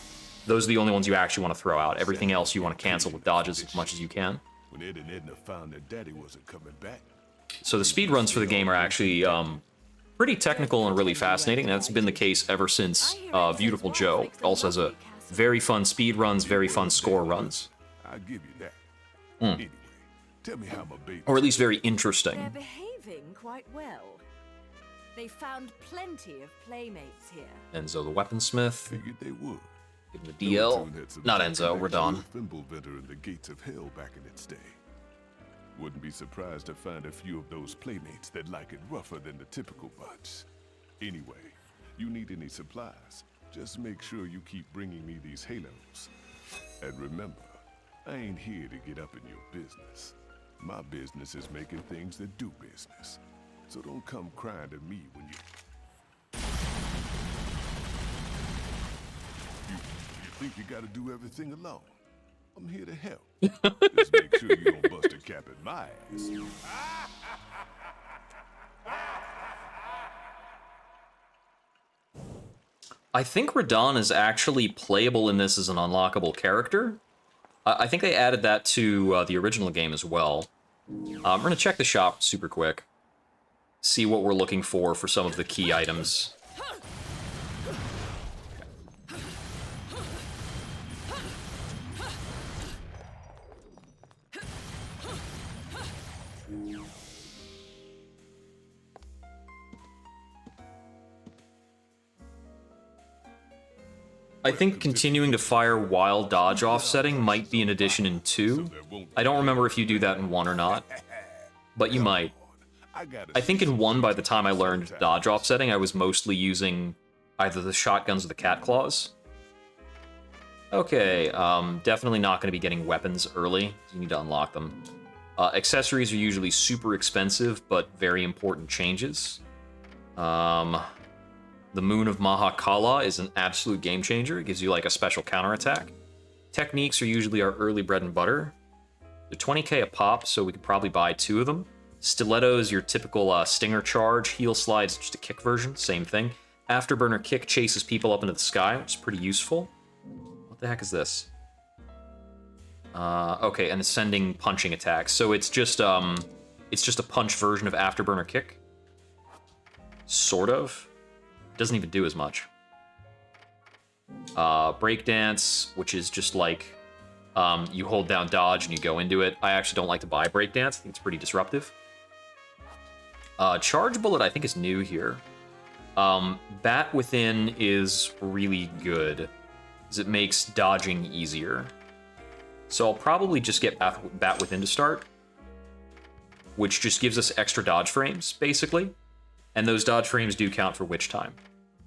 Those are the only ones you actually want to throw out. Everything else you want to cancel with dodges as much as you can. When Ed and Edna found their daddy wasn't coming back. So the speedruns for the game are actually pretty technical and really fascinating. That's been the case ever since Beautiful Joe. It also has a very fun speed runs, very fun score runs. I'll give you that. Anyway, tell me how my baby... Or at least very interesting. They're behaving quite well. They found plenty of playmates here. Enzo the weaponsmith. Figured they would. Give him the DL. Neptune had some Not kind Enzo, of we're done. thimble vendor in the gates of hell back in its day. Wouldn't be surprised to find a few of those playmates that like it rougher than the typical bunch. Anyway, you need any supplies, just make sure you keep bringing me these halos. And remember, I ain't here to get up in your business. My business is making things that do business. So don't come crying to me when you... Think you gotta do everything alone? I'm here to help. Just make sure you don't bust a cap at my ass. I think Radon is actually playable in this as an unlockable character. I think they added that to the original game as well. We're going to check the shop super quick. See what we're looking for some of the key items. I think continuing to fire while dodge offsetting might be an addition in 2. I don't remember if you do that in 1 or not, but you might. I think in 1, by the time I learned dodge offsetting, I was mostly using either the shotguns or the cat claws. Okay, definitely not going to be getting weapons early. You need to unlock them. Accessories are usually super expensive, but very important changes. The Moon of Mahakala is an absolute game changer. It gives you like a special counterattack. Techniques are usually our early bread and butter. They're 20k a pop, so we could probably buy 2 of them. Stiletto is your typical stinger charge. Heel slide's just a kick version, same thing. Afterburner kick chases people up into the sky, which is pretty useful. What the heck is this? Okay, an ascending punching attack. So it's just a punch version of Afterburner kick. Sort of. Doesn't even do as much. Breakdance, which is just like you hold down dodge and you go into it. I actually don't like to buy breakdance. I think it's pretty disruptive. Charge bullet, I think, is new here. Bat within is really good, as it makes dodging easier. So I'll probably just get bat within to start, which just gives us extra dodge frames, basically. And those dodge frames do count for witch time.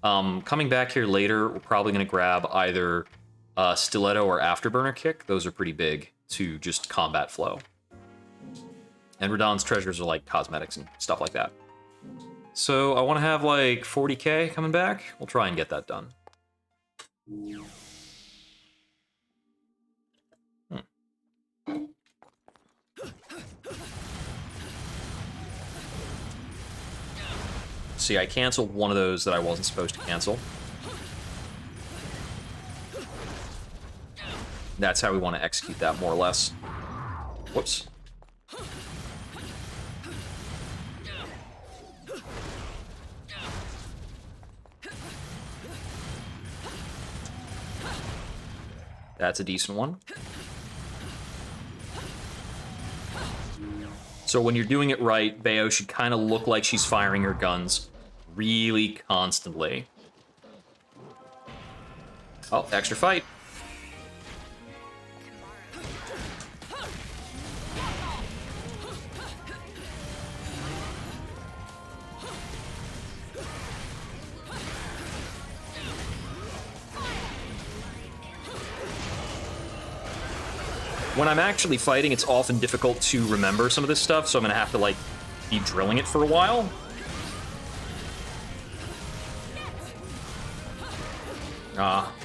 Coming back here later, we're probably going to grab either Stiletto or Afterburner Kick. Those are pretty big to just combat flow. And Radon's treasures are like cosmetics and stuff like that. So I want to have like 40k coming back. We'll try and get that done. See, I canceled one of those that I wasn't supposed to cancel. That's how we want to execute that, more or less. Whoops. That's a decent one. So when you're doing it right, Bayo should kind of look like she's firing her guns really constantly. Oh, extra fight. When I'm actually fighting, it's often difficult to remember some of this stuff, so I'm gonna have to, like, be drilling it for a while.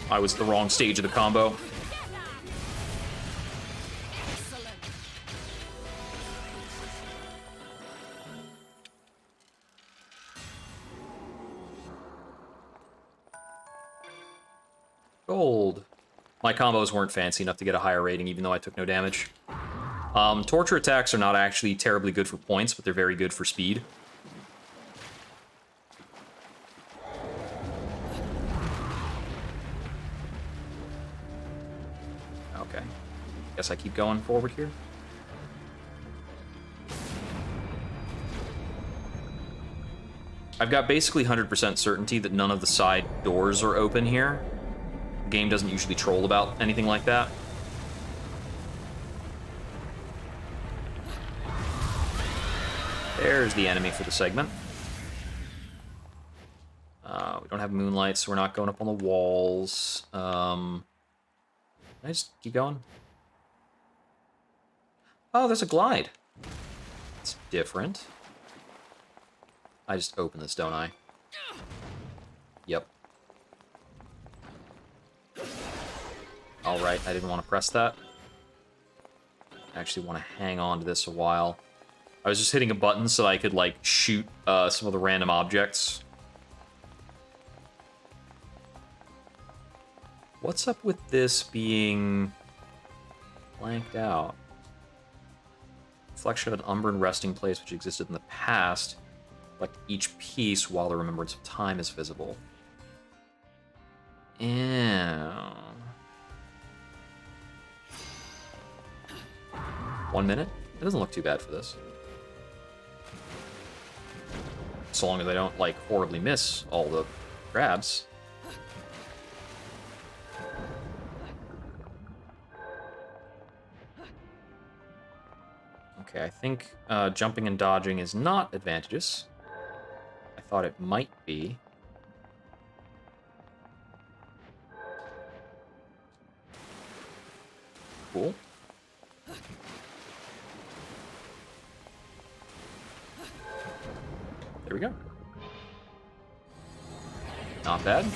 I was at the wrong stage of the combo. Gold. My combos weren't fancy enough to get a higher rating, even though I took no damage. Torture attacks are not actually terribly good for points, but they're very good for speed. Okay. Guess I keep going forward here. I've got basically 100% certainty that none of the side doors are open here. The game doesn't usually troll about anything like that. There's the enemy for the segment. We don't have moonlight, so we're not going up on the walls. Can I just keep going? Oh, there's a glide. It's different. I just open this, don't I? Yep. Alright, I didn't want to press that. I actually want to hang on to this a while. I was just hitting a button so I could, like, shoot some of the random objects. What's up with this being blanked out? Reflection of an Umbran resting place which existed in the past. Select each piece while the remembrance of time is visible. Ew. 1 minute? It doesn't look too bad for this. So long as I don't, like, horribly miss all the grabs. Okay, I think jumping and dodging is not advantageous. I thought it might be. Cool. There we go. Not bad.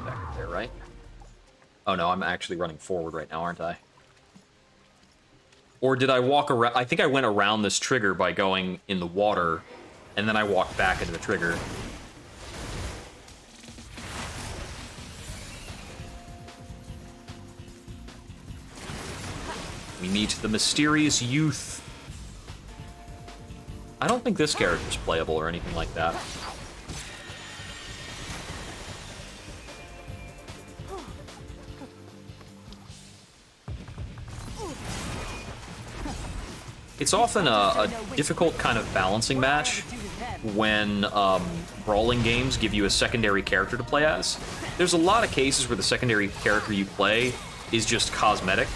Back there, right? Oh no, I'm actually running forward right now, aren't I? Or did I walk around? I think I went around this trigger by going in the water, and then I walked back into the trigger. We meet the mysterious youth. I don't think this character's playable or anything like that. It's often a difficult kind of balancing match when brawling games give you a secondary character to play as. There's a lot of cases where the secondary character you play is just cosmetic,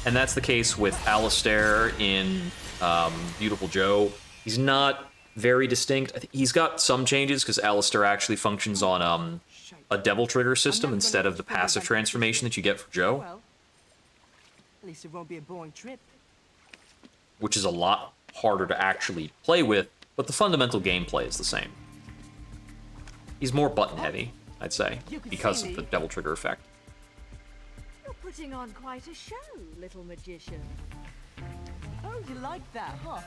and that's the case with Alistair in Beautiful Joe. He's not very distinct. I think he's got some changes because Alistair actually functions on a Devil Trigger system instead of the passive transformation that you get for Joe. Well, at least it won't be a boring trip. Which is a lot harder to actually play with, but the fundamental gameplay is the same. He's more button-heavy, I'd say, because of the Devil Trigger effect. You're putting on quite a show, little magician. Oh, you like that, huh?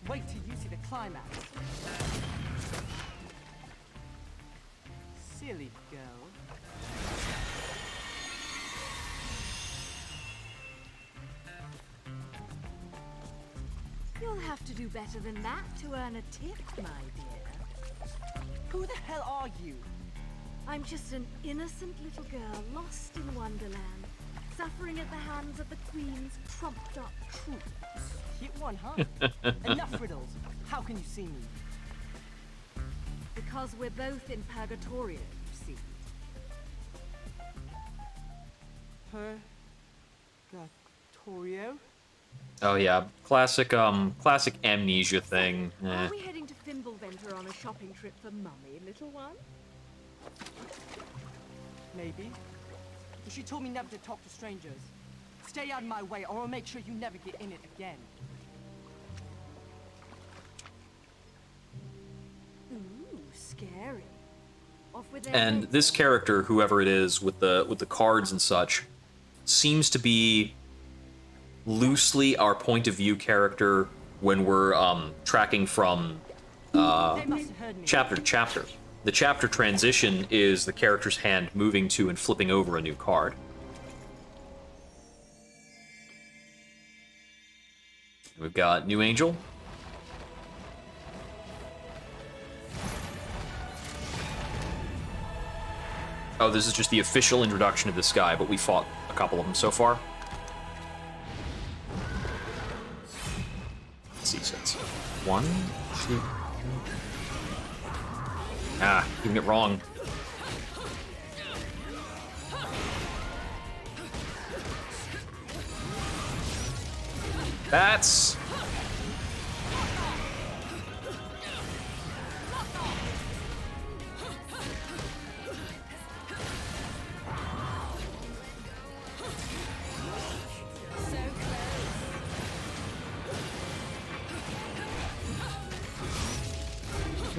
Wait till you see the climax. Silly girl. You'll have to do better than that to earn a tip, my dear. Who the hell are you? I'm just an innocent little girl lost in Wonderland, suffering at the hands of the Queen's trumped-up troops. Hit one, huh? Enough riddles. How can you see me? Because we're both in Purgatorio, you see. Purgatorio? Oh yeah, classic amnesia thing. Are we heading to Thimbleventer on a shopping trip for Mummy, little one? Maybe. But she told me never to talk to strangers. Stay out of my way, or I'll make sure you never get in it again. Ooh, scary. Off with their And heads. this character, whoever it is, with the cards and such, seems to be loosely our point of view character when we're tracking from They must have heard me. chapter to chapter. The chapter transition is the character's hand moving to and flipping over a new card. We've got New Angel. Oh, this is just the official introduction of this guy, but we fought a couple of them so far. Let's see, so it's 1, 2. Ah, getting it wrong. That's...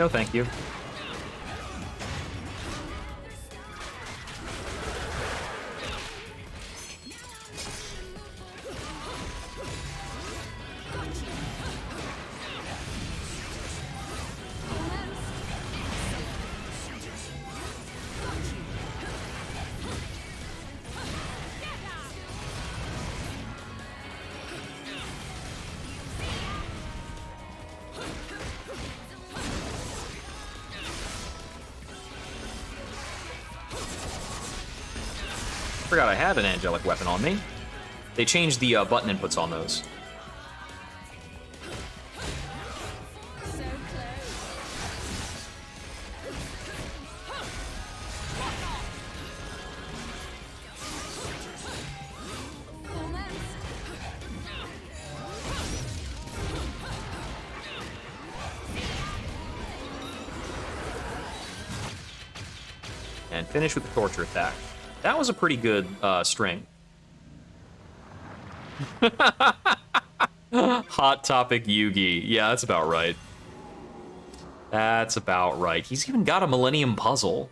No, thank you. Forgot I had an angelic weapon on me. They changed the button inputs on those. And finish with the torture attack. That was a pretty good string. Hot topic Yugi. Yeah, that's about right. That's about right. He's even got a Millennium Puzzle.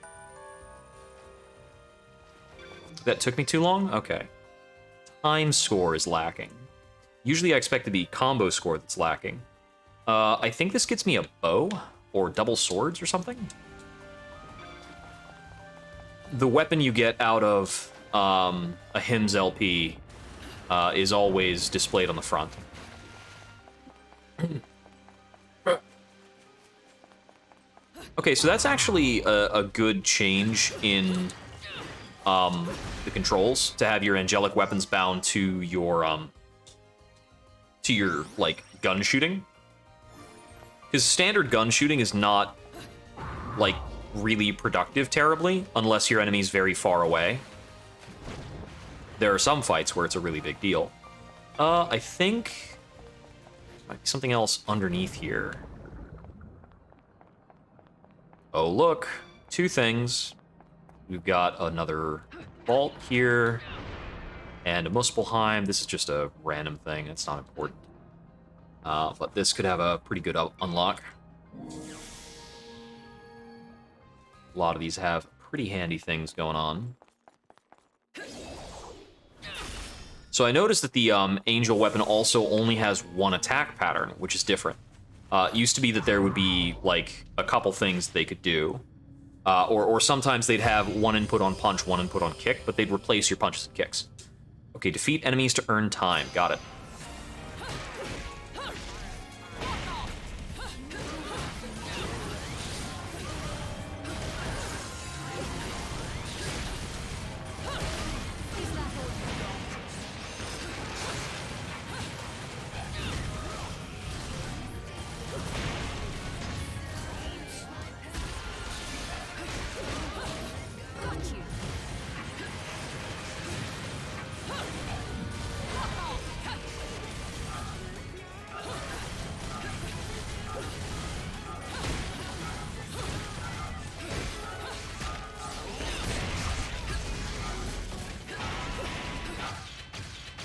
That took me too long? Okay. Time score is lacking. Usually I expect to be combo score that's lacking. I think this gets me a bow or double swords or something. The weapon you get out of a Hymns LP is always displayed on the front. Okay, so that's actually a good change in the controls, to have your angelic weapons bound to your like gun shooting. Because standard gun shooting is not like really productive terribly unless your enemy's very far away. There are some fights where it's a really big deal. I think there might be something else underneath here. Oh, look, two things. We've got another vault here and a Muspelheim. This is just a random thing. It's not important. But this could have a pretty good unlock. A lot of these have pretty handy things going on. So I noticed that the angel weapon also only has one attack pattern, which is different. It used to be that there would be like a couple things they could do. Or sometimes they'd have one input on punch, one input on kick, but they'd replace your punches and kicks. Okay, defeat enemies to earn time. Got it.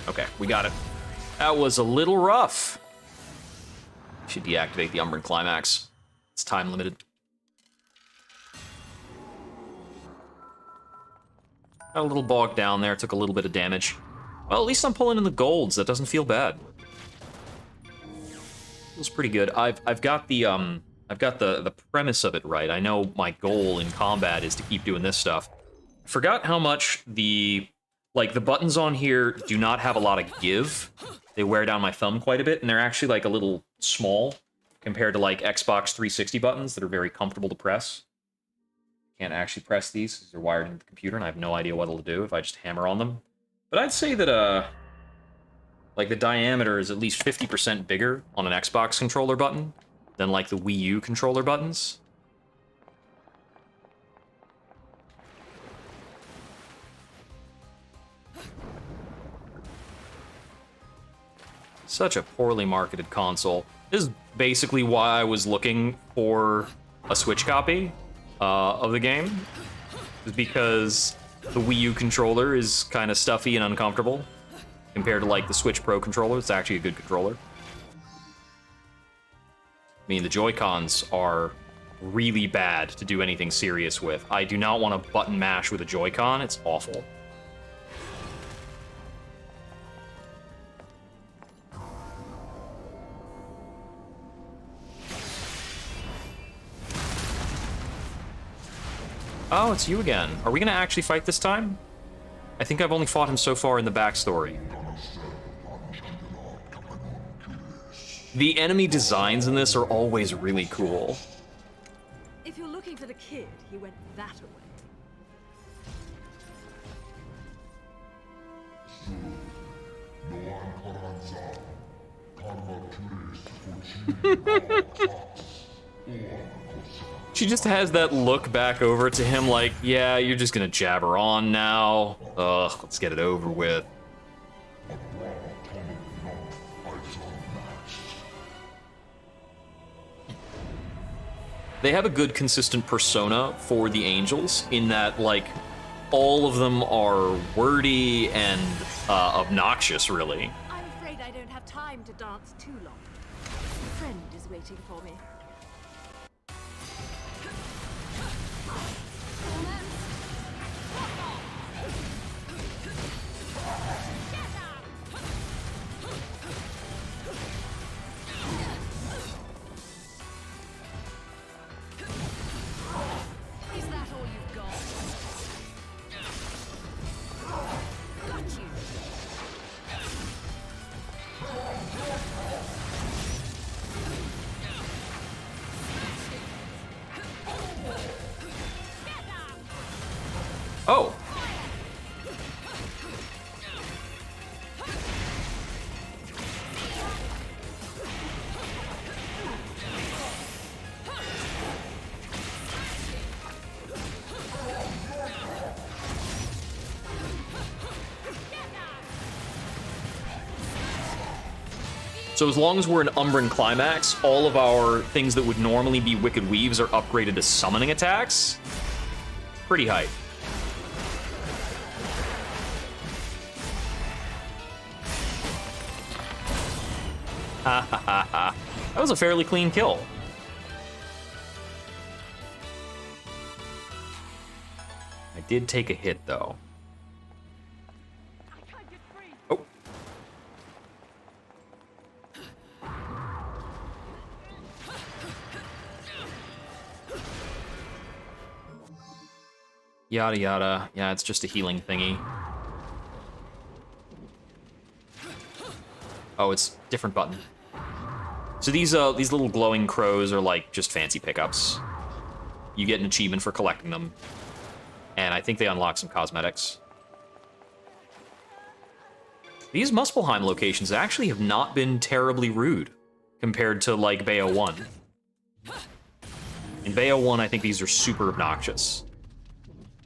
Okay, we got it. That was a little rough. Should deactivate the Umbran Climax. It's time limited. Got a little bogged down there, took a little bit of damage. Well, at least I'm pulling in the golds. That doesn't feel bad. Feels pretty good. I've got the premise of it right. I know my goal in combat is to keep doing this stuff. Forgot how much the buttons on here do not have a lot of give. They wear down my thumb quite a bit, and they're actually like a little small compared to like Xbox 360 buttons that are very comfortable to press. Can't actually press these because they're wired into the computer, and I have no idea what it'll do if I just hammer on them. But I'd say that like the diameter is at least 50% bigger on an Xbox controller button than like the Wii U controller buttons. Such a poorly marketed console. This is basically why I was looking for a Switch copy of the game. Is because the Wii U controller is kind of stuffy and uncomfortable compared to like the Switch Pro controller. It's actually a good controller. I mean, the Joy-Cons are really bad to do anything serious with. I do not want to button mash with a Joy-Con. It's awful. Oh, it's you again. Are we gonna actually fight this time? I think I've only fought him so far in the backstory. The enemy designs in this are always really cool. If you're looking for the kid, he went that away. She just has that look back over to him like, yeah, you're just gonna jabber on now. Ugh, let's get it over with. They have a good consistent persona for the angels in that, like, all of them are wordy and obnoxious, really. I'm afraid I don't have time to dance too long. A friend is waiting for me. Is that all you've got? Got you. Oh. So as long as we're in Umbran Climax, all of our things that would normally be Wicked Weaves are upgraded to summoning attacks. Pretty hype. Ha ha ha ha. That was a fairly clean kill. I did take a hit, though. Oh. Yada yada. Yeah, it's just a healing thingy. Oh, it's different button. So these little glowing crows are like just fancy pickups. You get an achievement for collecting them. And I think they unlock some cosmetics. These Muspelheim locations actually have not been terribly rude compared to like Bayo 1. In Bayo 1, I think these are super obnoxious.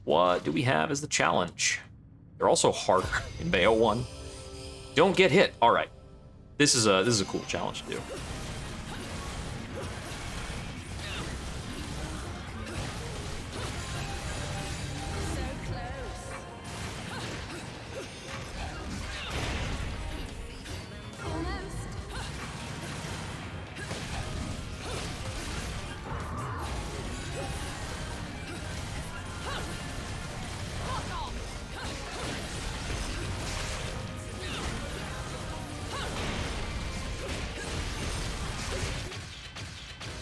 What do we have as the challenge? They're also harder in Bayo 1. Don't get hit. All right. This is a cool challenge to do.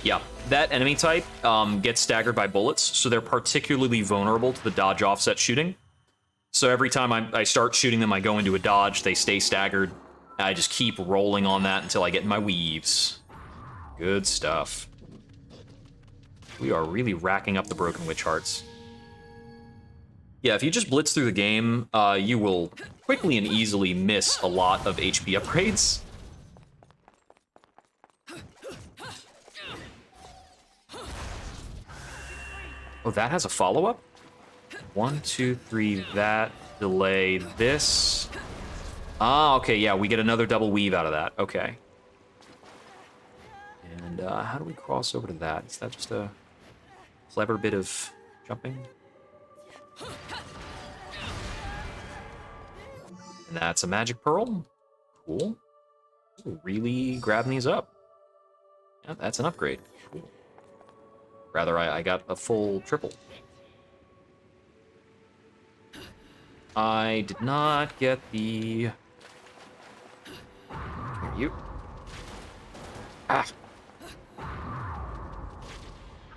Yeah, that enemy type gets staggered by bullets, so they're particularly vulnerable to the dodge offset shooting. So every time I start shooting them, I go into a dodge, they stay staggered. I just keep rolling on that until I get in my weaves. Good stuff. We are really racking up the Broken Witch Hearts. Yeah, if you just blitz through the game, you will quickly and easily miss a lot of HP upgrades. Oh, that has a follow-up? 1, 2, 3, that, delay, this. Ah, okay, yeah, we get another double weave out of that. Okay. And how do we cross over to that? Is that just a clever bit of jumping? And that's a magic pearl. Cool. Ooh, really grabbing these up. Yeah, that's an upgrade. Cool. Rather, I got a full triple. I did not get the... Come here, you. Ah!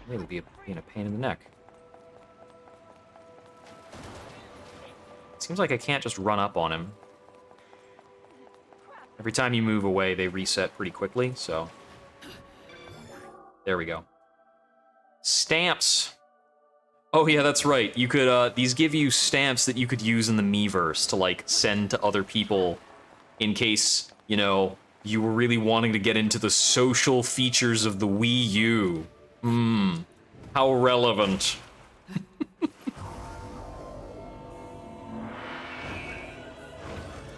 Really being a pain in the neck. Seems like I can't just run up on him. Every time you move away, they reset pretty quickly, so... There we go. Stamps! Oh yeah, that's right. You could, these give you stamps that you could use in the Miiverse to, like, send to other people in case, you know, you were really wanting to get into the social features of the Wii U. How relevant.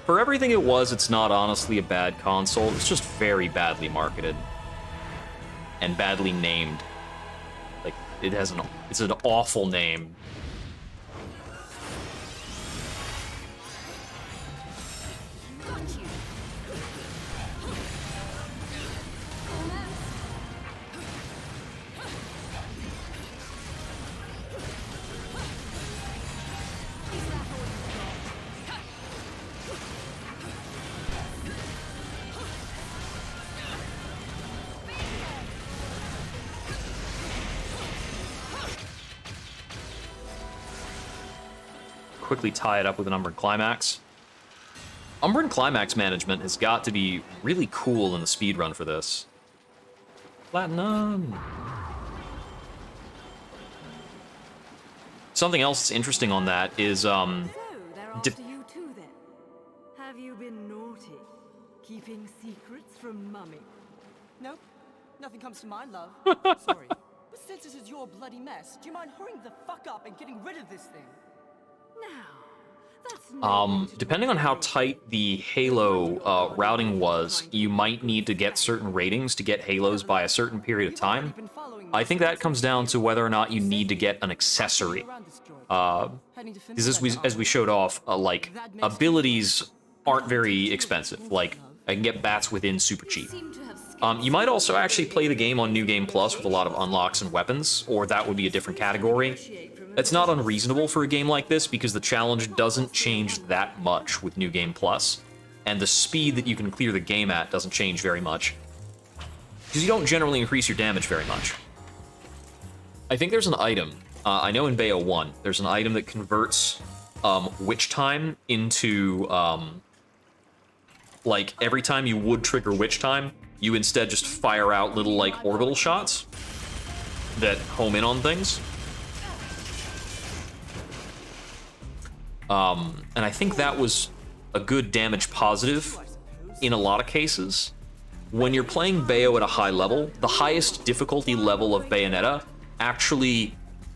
For everything it was, it's not honestly a bad console. It's just very badly marketed. And badly named. Like, it's an awful name. Quickly tie it up with an Umbran Climax. Umbran Climax management has got to be really cool in the speedrun for this. Platinum! Something else that's interesting on that is, So, they're after you too, then. Have you been naughty? Keeping secrets from Mummy? Nope. Nothing comes to mind, love. Sorry. But since this is your bloody mess, do you mind hurrying the fuck up and getting rid of this thing? Now, that's no depending on how tight the Halo routing was, you might need to get certain ratings to get Halos by a certain period of time. I think that comes down to whether or not you need to get an accessory. Because as we showed off, like, abilities aren't very expensive. Like, I can get bats within super cheap. You might also actually play the game on New Game Plus with a lot of unlocks and weapons, or that would be a different category. That's not unreasonable for a game like this, because the challenge doesn't change that much with New Game Plus, and the speed that you can clear the game at doesn't change very much, because you don't generally increase your damage very much. I think there's an item, I know in Bayo 1, there's an item that converts Witch Time into, like, every time you would trigger Witch Time, you instead just fire out little, like, orbital shots that home in on things. And I think that was a good damage positive in a lot of cases. When you're playing Bayo at a high level, the highest difficulty level of Bayonetta actually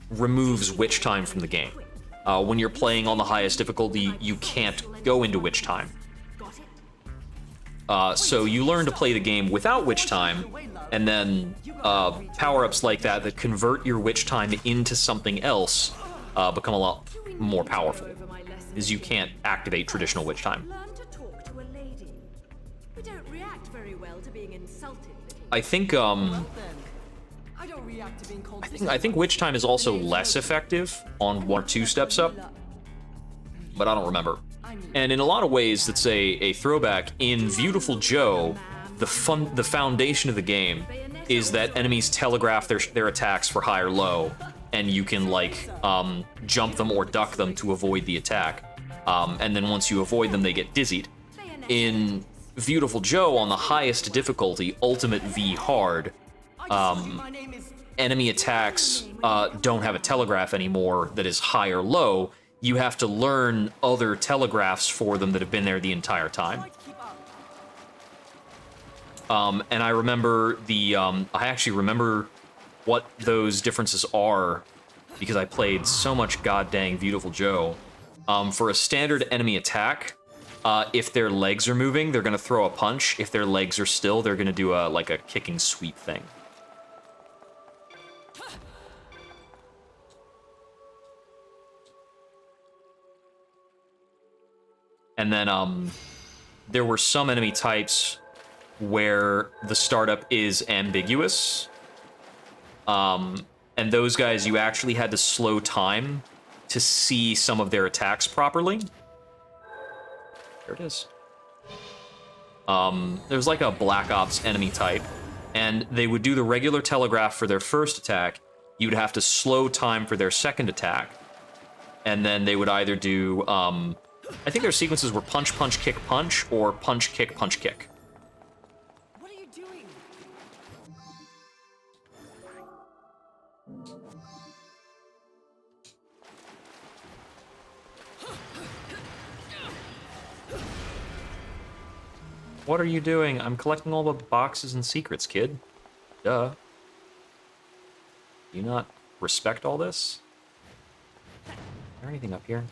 removes Witch Time from the game. When you're playing on the highest difficulty, you can't go into Witch Time. So you learn to play the game without Witch Time, and then power-ups like that that convert your Witch Time into something else become a lot more powerful, is you can't activate traditional Witch Time. Learn to talk to a lady. We don't react very well to being insulted. I think I think Witch Time is also less effective on 1 or 2 steps up, but I don't remember. And in a lot of ways, that's a throwback. In Beautiful Joe, the foundation of the game is that enemies telegraph their attacks for high or low, and you can, like, jump them or duck them to avoid the attack. And then once you avoid them, they get dizzied. In Beautiful Joe, on the highest difficulty, Ultimate V Hard, enemy attacks don't have a telegraph anymore that is high or low. You have to learn other telegraphs for them that have been there the entire time. And I remember I actually remember what those differences are, because I played so much goddamn Beautiful Joe. For a standard enemy attack, if their legs are moving, they're gonna throw a punch. If their legs are still, they're gonna do a kicking sweep thing. And then there were some enemy types where the startup is ambiguous. And those guys, you actually had to slow time to see some of their attacks properly. There it is. There's like a Black Ops enemy type, and they would do the regular telegraph for their first attack. You'd have to slow time for their second attack. And then they would either do, I think their sequences were punch, punch, kick, punch, or punch, kick, punch, kick. What are you doing? What are you doing? I'm collecting all the boxes and secrets, kid. Duh. Do you not respect all this? Is there anything up here?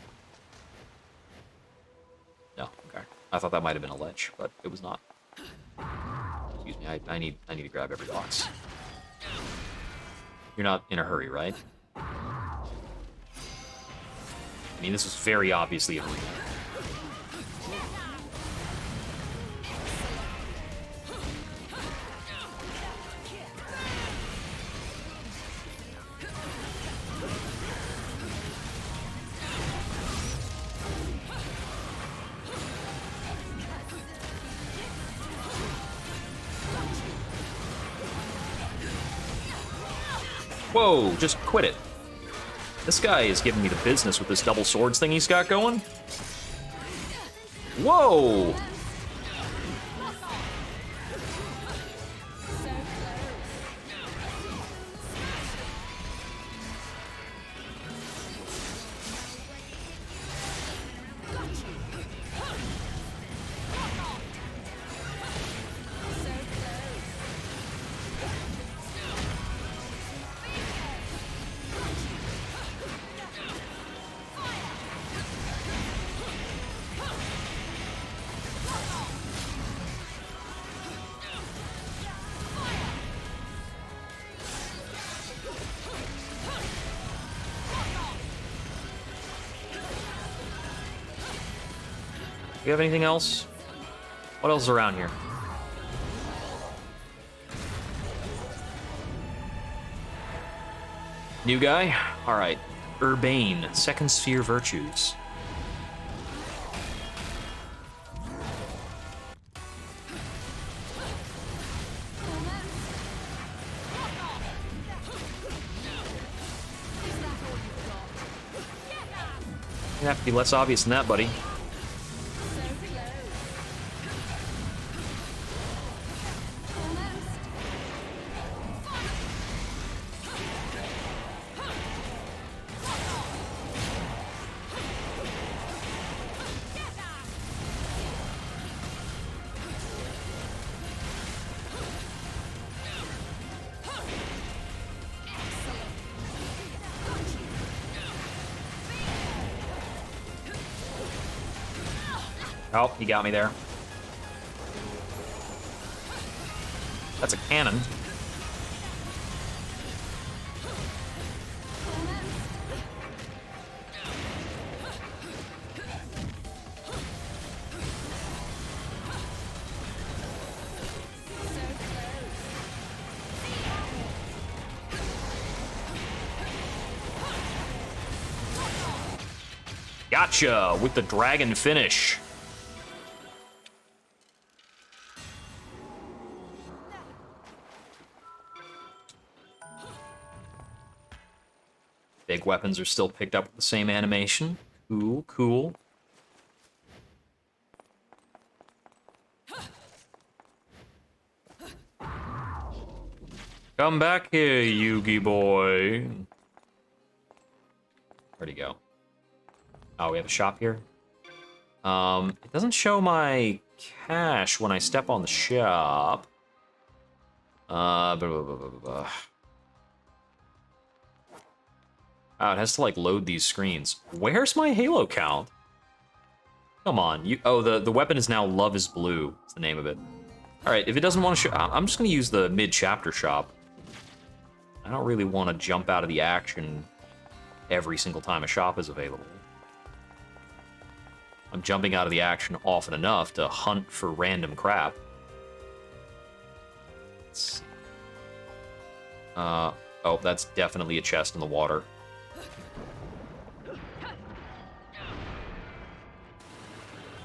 No, okay. I thought that might have been a ledge, but it was not. Excuse me, I need to grab every box. You're not in a hurry, right? I mean, this was very obviously a arena. Whoa, just quit it. This guy is giving me the business with this double swords thing he's got going. Whoa! You have anything else? What else is around here? New guy? Alright. Urbane, second sphere virtues. You have to be less obvious than that, buddy. Oh, he got me there. That's a cannon. Gotcha! With the dragon finish. Big weapons are still picked up with the same animation. Cool, cool. Come back here, Yugi boy. Where'd he go? Oh, we have a shop here. It doesn't show my cash when I step on the shop. Blah, blah, blah, blah, blah. Oh, it has to, like, load these screens. Where's my Halo count? Come on. Oh, the weapon is now Love is Blue. It's the name of it. Alright, if it doesn't want to show... I'm just going to use the mid-chapter shop. I don't really want to jump out of the action every single time a shop is available. I'm jumping out of the action often enough to hunt for random crap. Let's see. Oh, that's definitely a chest in the water.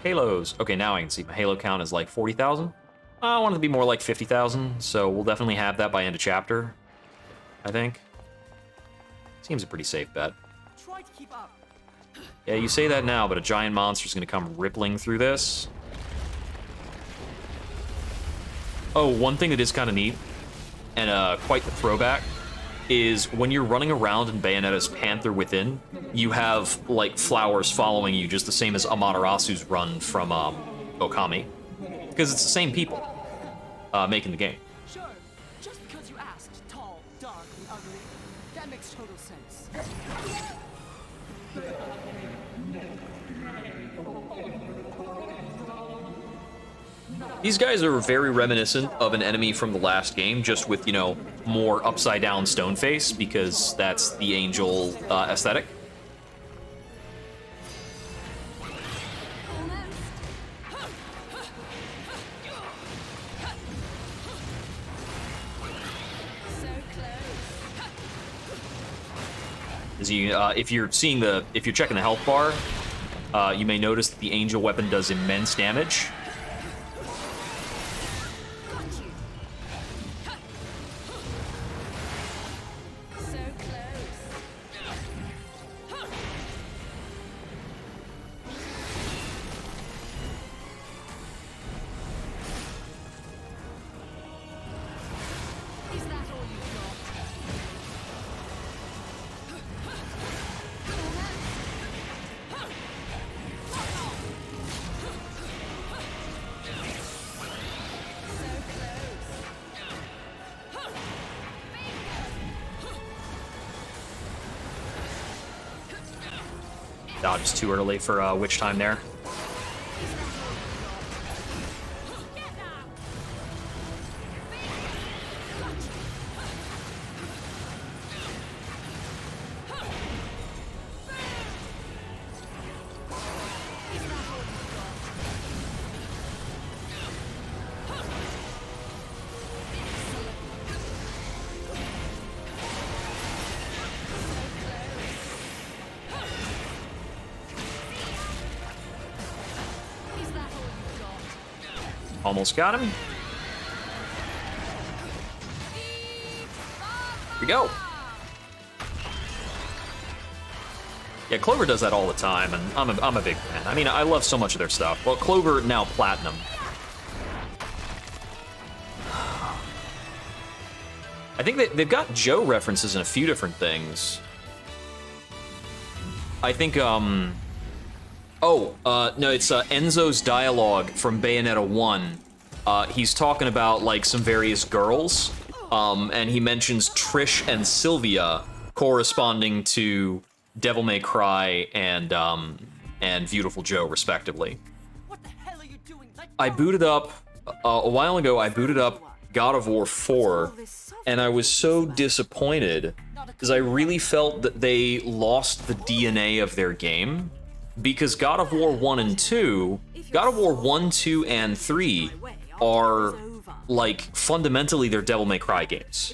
Halos. Okay, now I can see my halo count is like 40,000. I want it to be more like 50,000, so we'll definitely have that by end of chapter, I think. Seems a pretty safe bet. Try to keep up. Yeah, you say that now, but a giant monster's gonna come rippling through this. Oh, one thing that is kind of neat, and quite the throwback, is when you're running around in Bayonetta's Panther Within, you have, like, flowers following you, just the same as Amaterasu's run from, Okami. Because it's the same people making the game. Sure, just because you asked, tall, dark, and ugly, that makes total sense. These guys are very reminiscent of an enemy from the last game, just with, you know, more upside-down stone face, because that's the Angel aesthetic. As you, if you're checking the health bar, you may notice that the Angel weapon does immense damage. Dodge too early for witch time there. Almost got him. Here we go. Yeah, Clover does that all the time, and I'm a big fan. I mean, I love so much of their stuff. Well, Clover, now Platinum. I think they've got Joe references in a few different things. I think, no, it's Enzo's dialogue from Bayonetta 1. He's talking about, like, some various girls, and he mentions Trish and Sylvia corresponding to Devil May Cry and Beautiful Joe, respectively. What the hell are you doing? I booted up, a while ago, I booted up God of War 4, and I was so disappointed, because I really felt that they lost the DNA of their game. Because God of War 1 and 2, God of War 1, 2, and 3 are, like, fundamentally they're Devil May Cry games.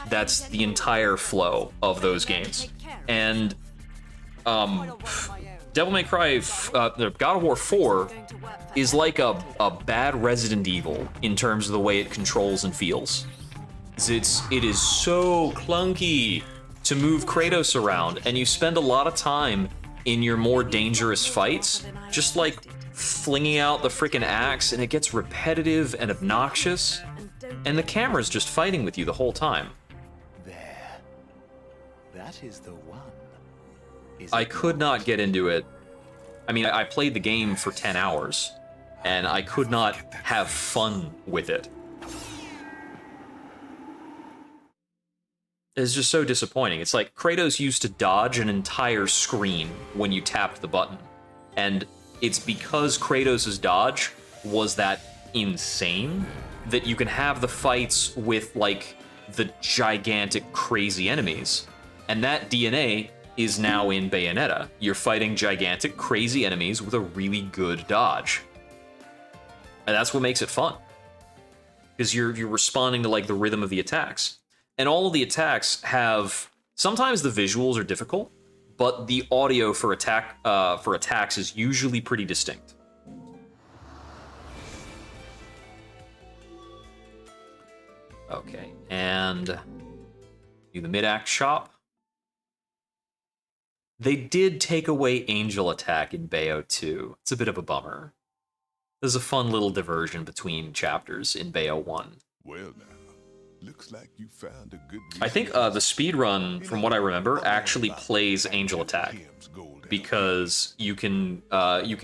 That's the entire flow of those games. And, Devil May Cry, God of War 4 is like a bad Resident Evil in terms of the way it controls and feels. It is so clunky to move Kratos around, and you spend a lot of time in your more dangerous fights, just like flinging out the frickin' axe, and it gets repetitive and obnoxious, and the camera's just fighting with you the whole time. There. That is the one. I could not get into it. I mean, I played the game for 10 hours, and I could not have fun with it. It's just so disappointing. It's like Kratos used to dodge an entire screen when you tapped the button. And it's because Kratos' dodge was that insane that you can have the fights with, like, the gigantic, crazy enemies. And that DNA is now in Bayonetta. You're fighting gigantic, crazy enemies with a really good dodge. And that's what makes it fun. Because you're responding to, like, the rhythm of the attacks. and all of the attacks have... Sometimes the visuals are difficult, but the audio for attacks is usually pretty distinct. Okay, and do the mid-act shop. They did take away Angel Attack in Bayo 2. It's a bit of a bummer. There's a fun little diversion between chapters in Bayo 1. Well now, looks like you found a good I think the speedrun, from what I remember, actually plays Angel Attack, because you can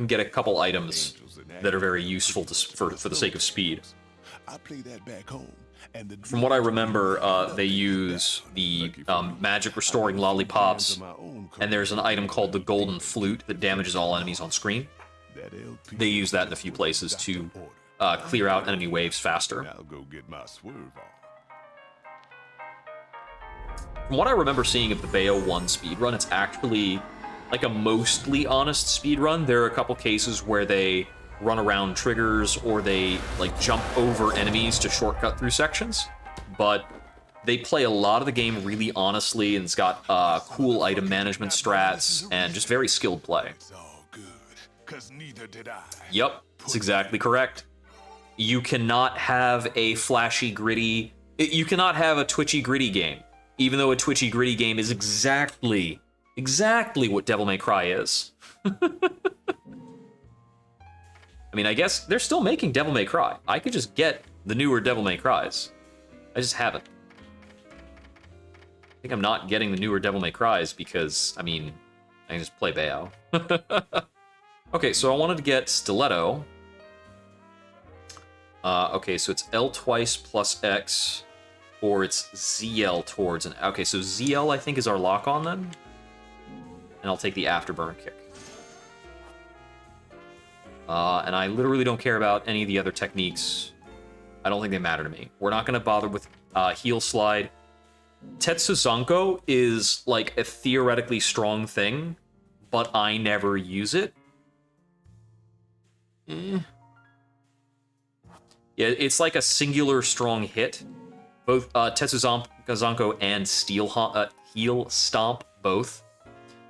get a couple items that are very useful for the sake of speed. I play that back home. From what I remember, they use the magic restoring lollipops, and there's an item called the Golden Flute that damages all enemies on screen. They use that in a few places to clear out enemy waves faster. I'll go get my swerve on. From what I remember seeing of the Bayo 1 speedrun, it's actually like a mostly honest speedrun. There are a couple cases where they run around triggers or they like jump over enemies to shortcut through sections, but they play a lot of the game really honestly, and it's got cool item management strats and just very skilled play. It's all good, 'cause neither did I. Yep, that's exactly correct. You cannot have a flashy, gritty... You cannot have a twitchy, gritty game, even though a twitchy, gritty game is exactly what Devil May Cry is. I mean, I guess they're still making Devil May Cry. I could just get the newer Devil May Cries. I just haven't. I think I'm not getting the newer Devil May Cries because, I mean, I can just play Bayo. Okay, so I wanted to get Stiletto. Okay, so it's L twice plus X, or it's ZL towards an... Okay, so ZL I think is our lock-on then. And I'll take the Afterburn kick. And I literally don't care about any of the other techniques. I don't think they matter to me. We're not going to bother with heel slide. Tetsuzanko is like a theoretically strong thing, but I never use it. Yeah, it's like a singular strong hit. Both Tetsuzanko and Heel Stomp both.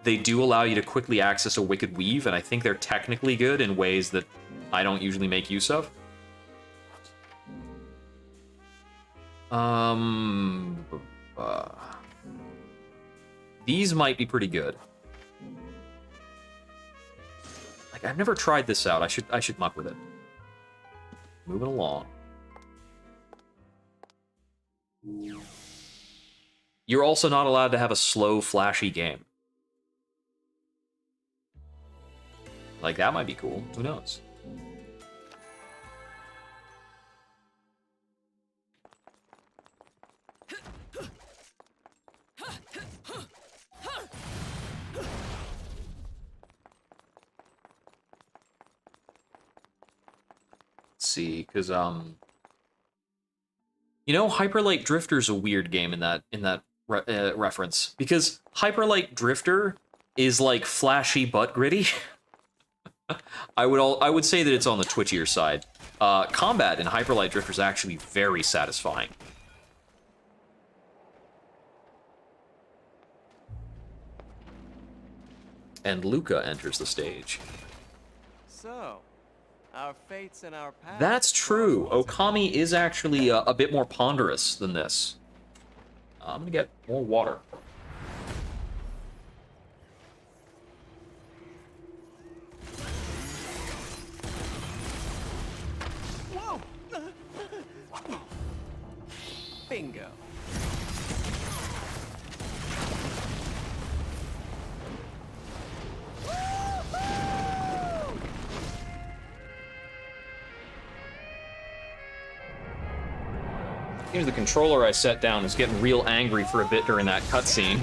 They do allow you to quickly access a Wicked Weave, and I think they're technically good in ways that I don't usually make use of. These might be pretty good. Like, I've never tried this out. I should muck with it. Moving along. You're also not allowed to have a slow, flashy game. Like, that might be cool. Who knows? Let's see, because you know, Hyperlight Drifter's a weird game in that reference, because Hyperlight Drifter is like flashy but gritty. I would say that it's on the twitchier side. Combat in Hyperlight Drifter is actually very satisfying. And Luca enters the stage. So, our fates and our paths. That's true. Okami is actually a bit more ponderous than this. I'm gonna get more water. Whoa! Bingo. Here's the controller I set down was getting real angry for a bit during that cutscene.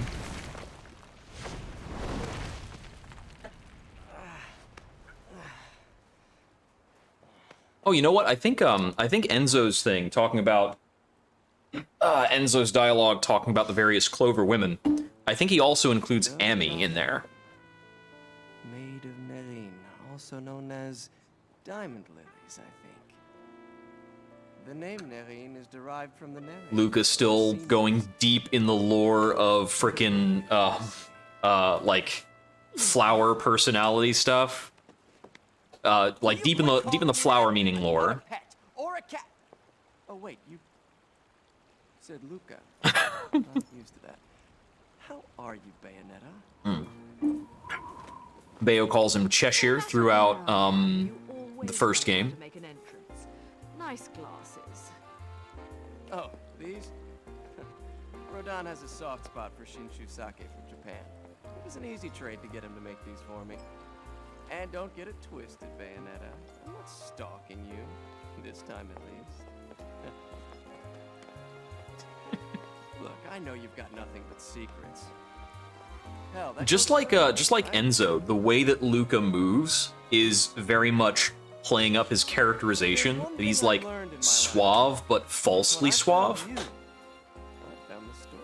Oh, you know what? I think Enzo's thing, talking about Enzo's dialogue, talking about the various Clover women. I think he also includes Amy in there. Maid of Nerine, also known as Diamond Lilies, I think. The name Nerine is derived from the Nerine. Luca's still going deep in the lore of frickin' like flower personality stuff. Like deep in the flower meaning lore. A pet or a cat. Oh wait, you said Luca. I'm not used to that. How are you, Bayonetta? Bayo calls him Cheshire throughout You always the first know how game. to make an entrance. Nice glasses. Oh, these? Rodan has a soft spot for Shinshu sake from Japan. It was an easy trade to get him to make these for me. And don't get it twisted, Bayonetta. I'm not stalking you. This time at least. Look, I know you've got nothing but secrets. Hell, that Just goes like for- Enzo, the way that Luca moves is very much playing up his characterization. That he's like suave but falsely suave. I found the story.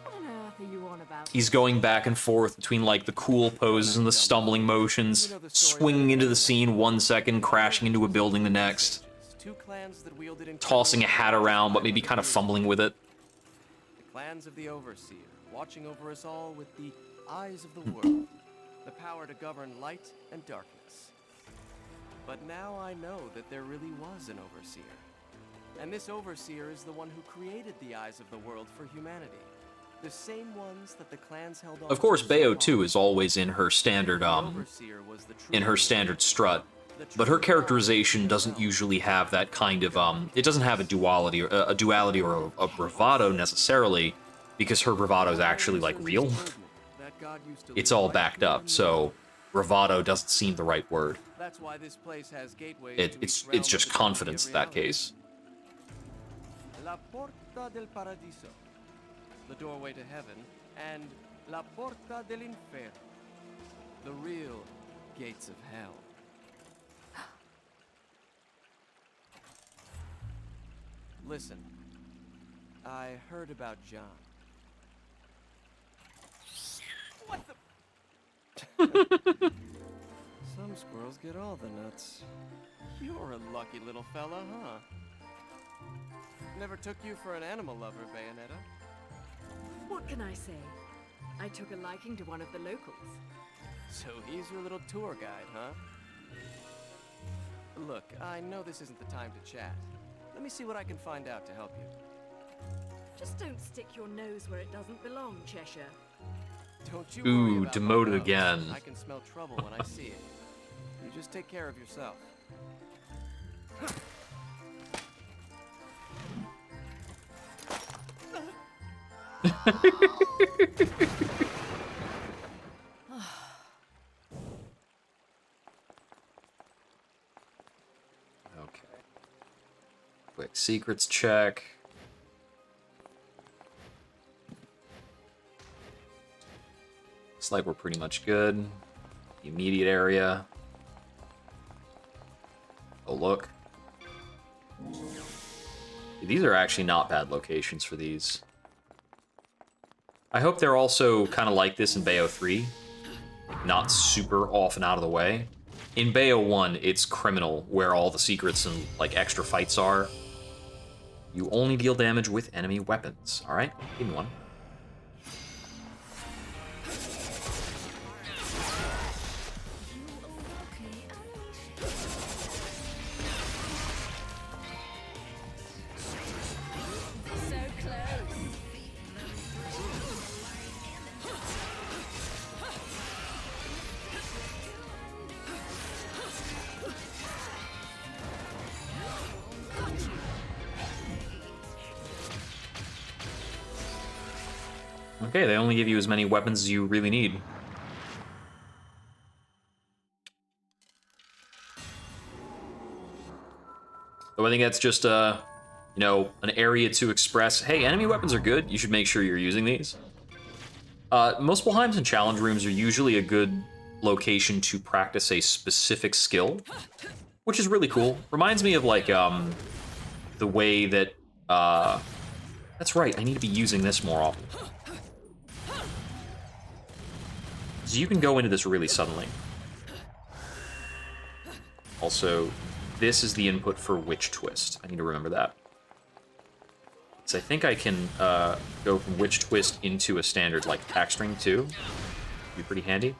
What on earth are you on about? He's going back and forth between like the cool poses and the stumbling motions, swinging into the scene 1 second, crashing into a building the next, Two clans that wielded incredible tossing a hat around but maybe kind of fumbling with it. The clans of the Overseer, watching over us all with the eyes of the world, the power to govern light and darkness. But now I know that there really was an Overseer. And this Overseer is the one who created the eyes of the world for humanity. The same ones that the clans held on Of course, to Bayo so too long. is always in her standard The Overseer was the true in her standard strut, but her characterization doesn't usually have that kind of it doesn't have a duality or a bravado necessarily, because her bravado is actually like real. That God used to It's live all right backed here up, in the so bravado doesn't seem the right word. That's why this place has gateways to It's each realm just of the confidence in that reality. case. La Porta del Paradiso, the doorway to heaven, and La Porta del Inferno, the real gates of hell. Listen, I heard about John. What the? Some squirrels get all the nuts. You're a lucky little fella, huh? Never took you for an animal lover, Bayonetta. What can I say? I took a liking to one of the locals. So he's your little tour guide, huh? Look, I know this isn't the time to chat. Let me see what I can find out to help you. Just don't stick your nose where it doesn't belong, Cheshire. Don't you Ooh, worry about my demoted nose. again. I can smell trouble when I see it. You just take care of yourself. Okay. Quick secrets check. Looks like we're pretty much good. The immediate area. Oh, look. These are actually not bad locations for these. I hope they're also kind of like this in Bayo 3. Not super off and out of the way. In Bayo 1, it's criminal where all the secrets and like extra fights are. You only deal damage with enemy weapons. Alright, give me one. So close. Okay, they only give you as many weapons as you really need. So I think that's just you know, an area to express, hey, enemy weapons are good, you should make sure you're using these. Multiple times in challenge rooms are usually a good location to practice a specific skill, which is really cool. Reminds me of like the way that that's right, I need to be using this more often. So you can go into this really suddenly. Also, this is the input for Witch Twist. I need to remember that. So I think I can go from Witch Twist into a standard, like, attack string, too. Be pretty handy.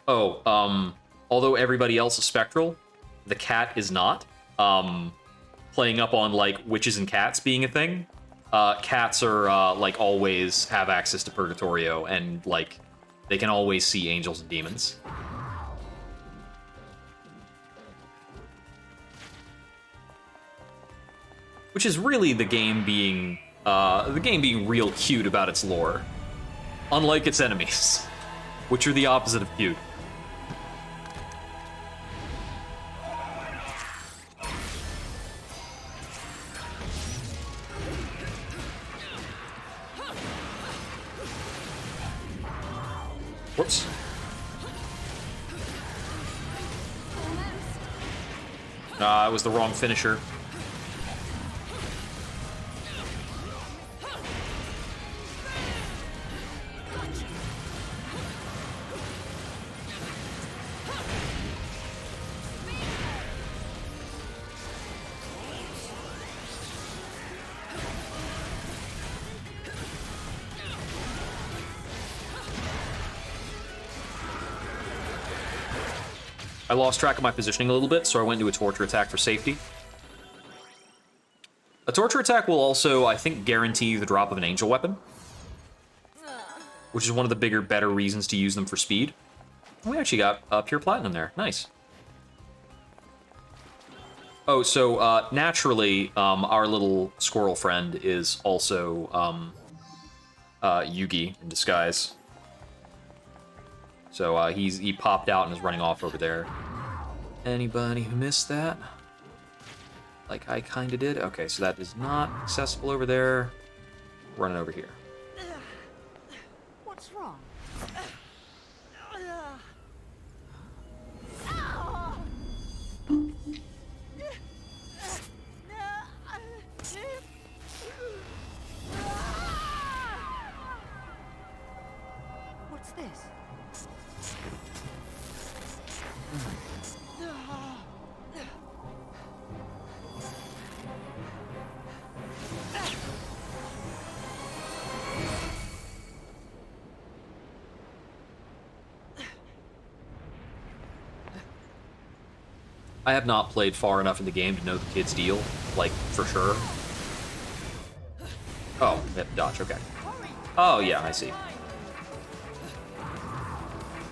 Oh, although everybody else is spectral, the cat is not. Playing up on, like, witches and cats being a thing. Cats are, like, always have access to Purgatorio, and, like, they can always see angels and demons. Which is really the game being real cute about its lore. Unlike its enemies, which are the opposite of cute. Whoops. It was the wrong finisher. I lost track of my positioning a little bit, so I went into a torture attack for safety. A torture attack will also, I think, guarantee the drop of an angel weapon, which is one of the bigger, better reasons to use them for speed. We actually got pure platinum there. Nice. Oh, so naturally, our little squirrel friend is also Yugi in disguise. So he popped out and is running off over there. Anybody who missed that? Like I kind of did? Okay, so that is not accessible over there. Running over here. What's wrong? What's this? I have not played far enough in the game to know the kid's deal, like, for sure. Oh, dodge, okay. Oh, yeah, I see.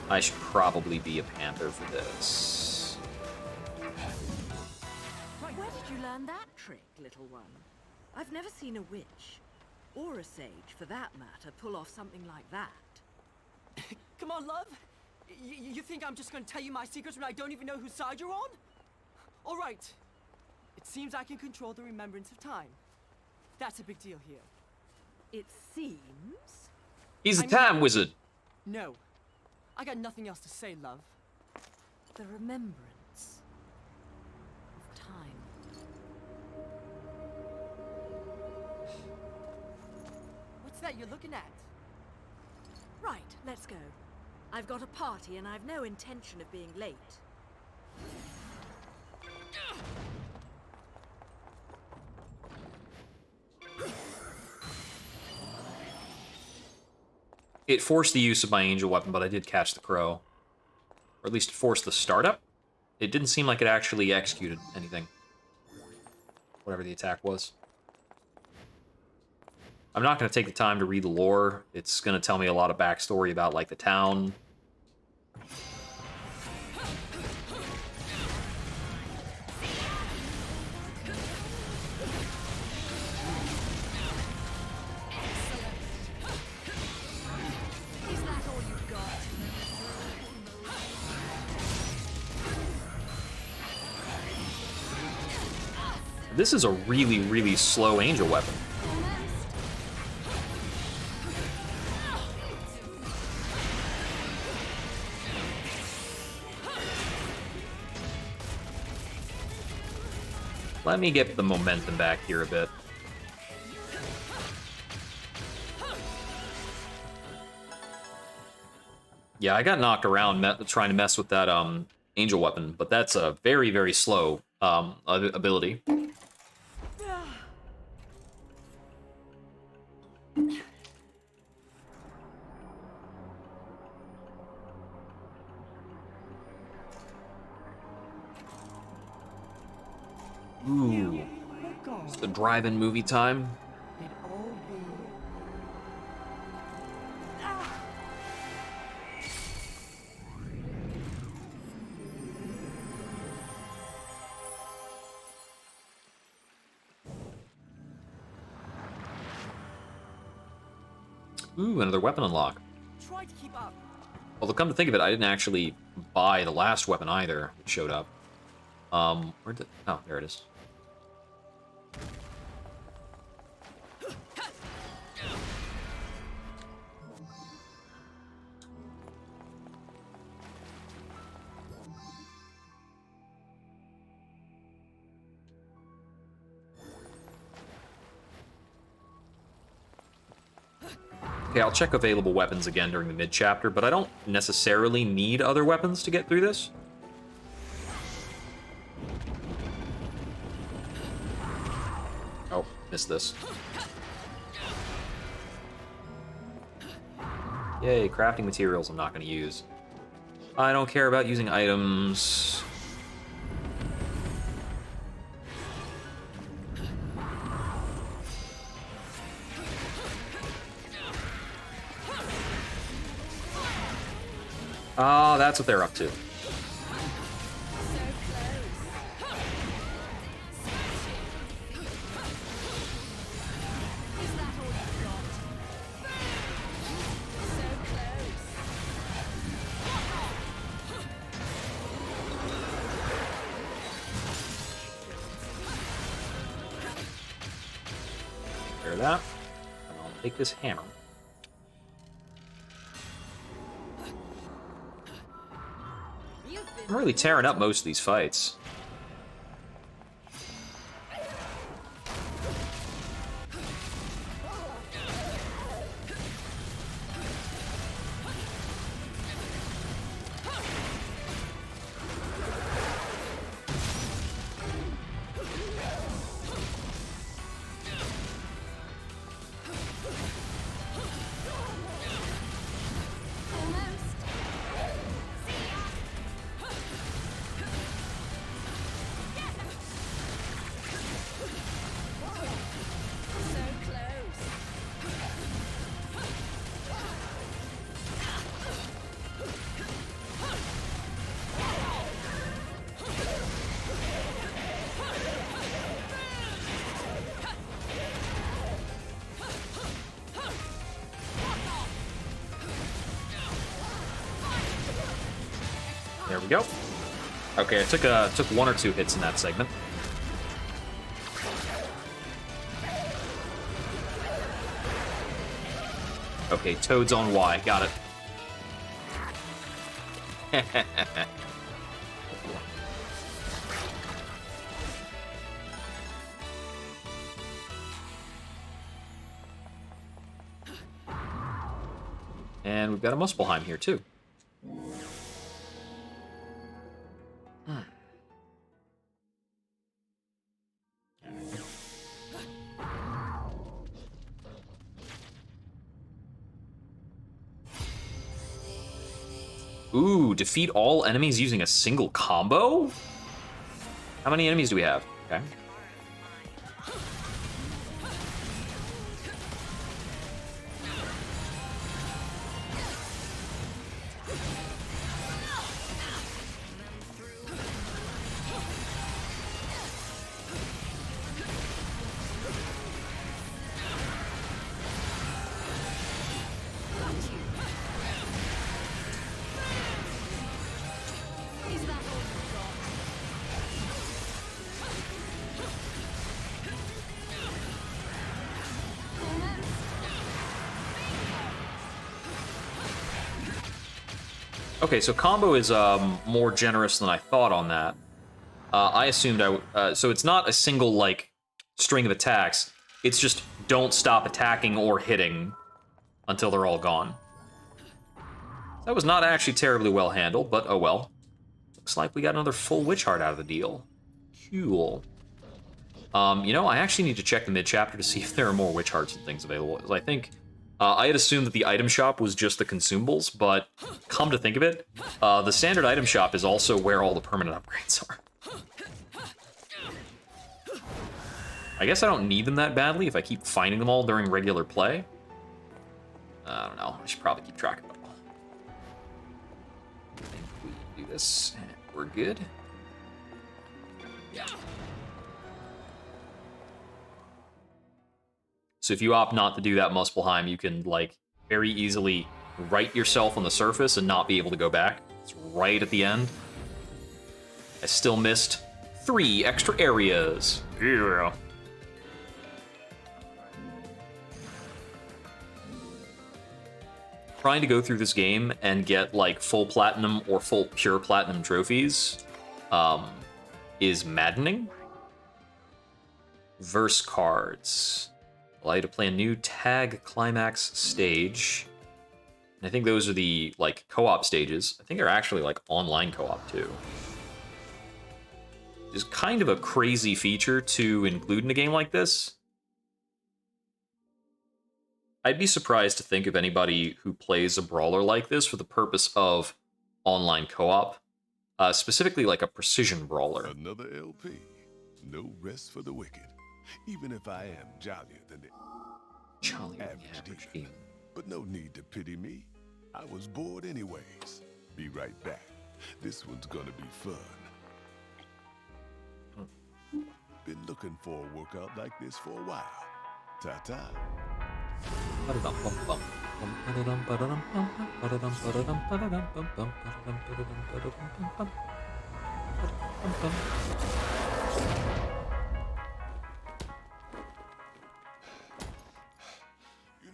I should probably be a panther for this. Where did you learn that trick, little one? I've never seen a witch, or a sage for that matter, pull off something like that. Come on, love. You think I'm just gonna tell you my secrets when I don't even know whose side you're on? All right. It seems I can control the remembrance of time. That's a big deal here. It seems? He's a time wizard. No. I got nothing else to say, love. The remembrance of time. What's that you're looking at? Right, let's go. I've got a party and I've no intention of being late. It forced the use of my angel weapon, but I did catch the crow. Or at least it forced the startup. It didn't seem like it actually executed anything. Whatever the attack was. I'm not going to take the time to read the lore. It's going to tell me a lot of backstory about, like, the town. This is a really, really slow angel weapon. Let me get the momentum back here a bit. Yeah, I got knocked around trying to mess with that Angel Weapon, but that's a very, very slow ability. Ooh. It's the drive-in movie time. Ooh, another weapon unlock. Try to keep up. Although, come to think of it, I didn't actually buy the last weapon either. It showed up. Where'd the... Oh, there it is. Okay, I'll check available weapons again during the mid-chapter, but I don't necessarily need other weapons to get through this. Oh, missed this. Yay, crafting materials I'm not going to use. I don't care about using items. Oh, that's what they're up to. Clear that. And I'll take this hammer. I'm really tearing up most of these fights. There we go. Okay, I took one or two hits in that segment. Okay, Toad's on Y. Got it. And we've got a Muspelheim here, too. Ooh, defeat all enemies using a single combo? How many enemies do we have? Okay. Okay, so combo is more generous than I thought on that. I assumed so it's not a single, like, string of attacks. It's just don't stop attacking or hitting until they're all gone. That was not actually terribly well handled, but oh well. Looks like we got another full Witch Heart out of the deal. Cool. You know, I actually need to check the mid-chapter to see if there are more Witch Hearts and things available. 'Cause I think I had assumed that the item shop was just the consumables, but come to think of it, the standard item shop is also where all the permanent upgrades are. I guess I don't need them that badly if I keep finding them all during regular play. I don't know. I should probably keep track of them all. I think we do this, and we're good. Yeah. So if you opt not to do that Muspelheim, you can, like, very easily right yourself on the surface and not be able to go back. It's right at the end. I still missed 3 extra areas. Yeah. Trying to go through this game and get like full platinum or full pure platinum trophies is maddening. Verse cards allow you to play a new tag climax stage. And I think those are the like co-op stages. I think they're actually like online co-op too. Which is kind of a crazy feature to include in a game like this. I'd be surprised to think of anybody who plays a brawler like this for the purpose of online co-op, specifically like a precision brawler. Another LP. No rest for the wicked. Even if I am jollier than the average demon. But no need to pity me. I was bored anyways. Be right back. This one's gonna be fun. Been looking for a workout like this for a while. Ta-ta. You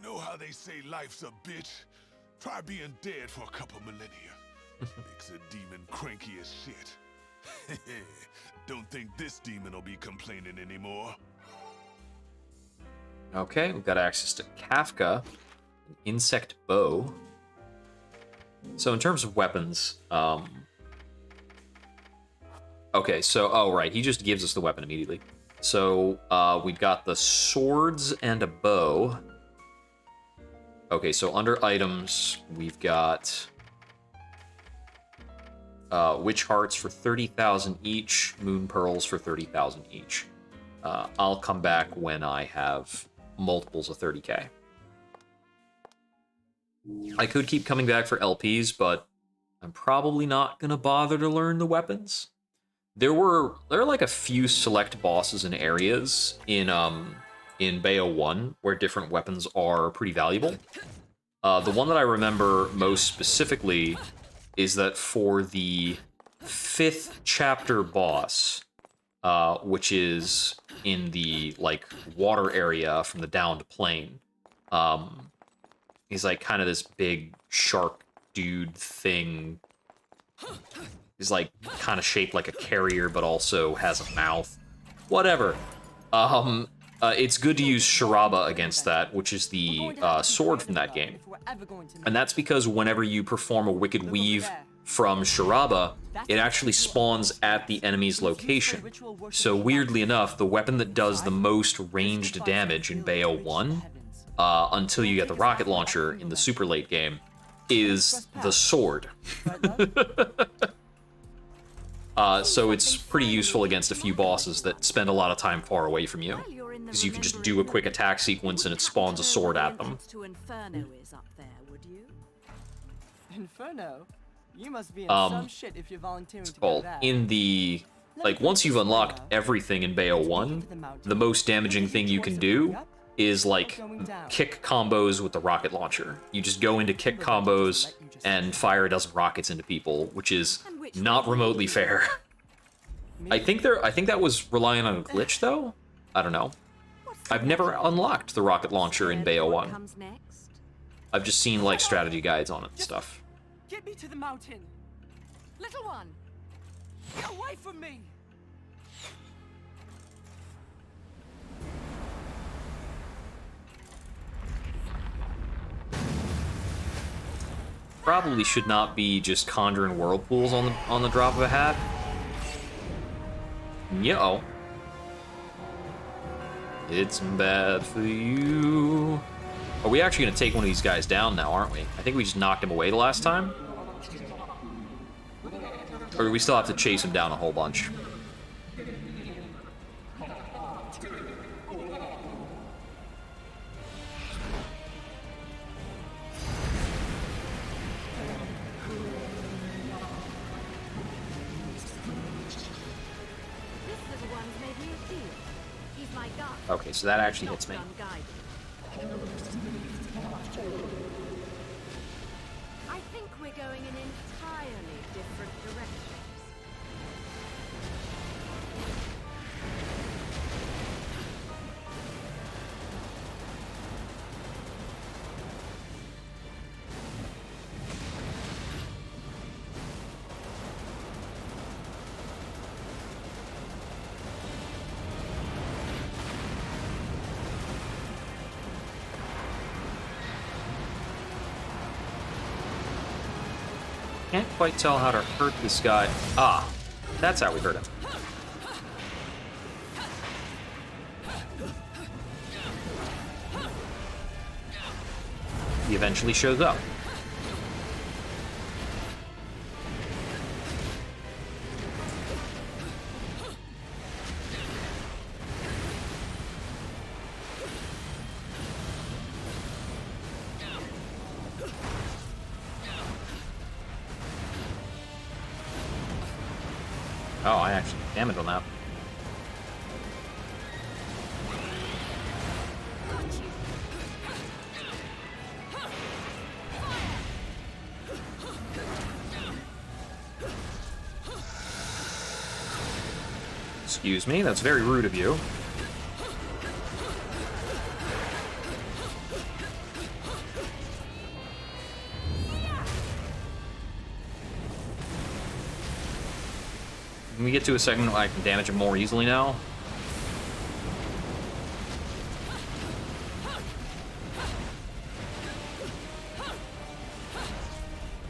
know how they say life's a bitch? Try being dead for a couple millennia. Makes a demon cranky as shit. Don't think this demon will be complaining anymore. Okay, we've got access to Kafka, an insect bow. So in terms of weapons, okay, so, oh right, he just gives us the weapon immediately. So we've got the swords and a bow. Okay, so under items, we've got witch hearts for 30,000 each, moon pearls for 30,000 each. I'll come back when I have multiples of 30k. I could keep coming back for LPs, but I'm probably not gonna bother to learn the weapons. There are like a few select bosses and areas in Bayo 1 where different weapons are pretty valuable. The one that I remember most specifically is that for the 5th chapter boss, which is in the like water area from the downed plain. He's like kind of this big shark dude thing. He's like kind of shaped like a carrier, but also has a mouth. Whatever. It's good to use Sharaba against that, which is the sword from that game. And that's because whenever you perform a Wicked Weave from Sharaba, it actually spawns at the enemy's location. So weirdly enough, the weapon that does the most ranged damage in Bayo 1, until you get the rocket launcher in the super late game, is the sword. So it's pretty useful against a few bosses that spend a lot of time far away from you, because you can just do a quick attack sequence and it spawns a sword at them. Inferno? You must be in some shit if you're volunteering to go there. In the, like, once you've unlocked everything in Bayo 1, the most damaging thing you can do is, like, kick combos with the rocket launcher. You just go into kick combos and fire a dozen rockets into people, which is not remotely fair. I think that was relying on a glitch, though? I don't know. I've never unlocked the rocket launcher in Bayo 1. I've just seen, like, strategy guides on it and stuff. Get me to the mountain! Little one! Get away from me! Probably should not be just conjuring whirlpools on the drop of a hat. Yo. It's bad for you. Are we actually gonna take one of these guys down now, aren't we? I think we just knocked him away the last time. Or do we still have to chase him down a whole bunch? This little one's made me a deal. He's my guide. Okay, so that actually hits me. Not unguided. I think we're going in entirely different directions. Can't quite tell how to hurt this guy. Ah, that's how we hurt him. He eventually shows up. Oh, I actually did damage on that. Excuse me, that's very rude of you. Can we get to a segment where I can damage him more easily now?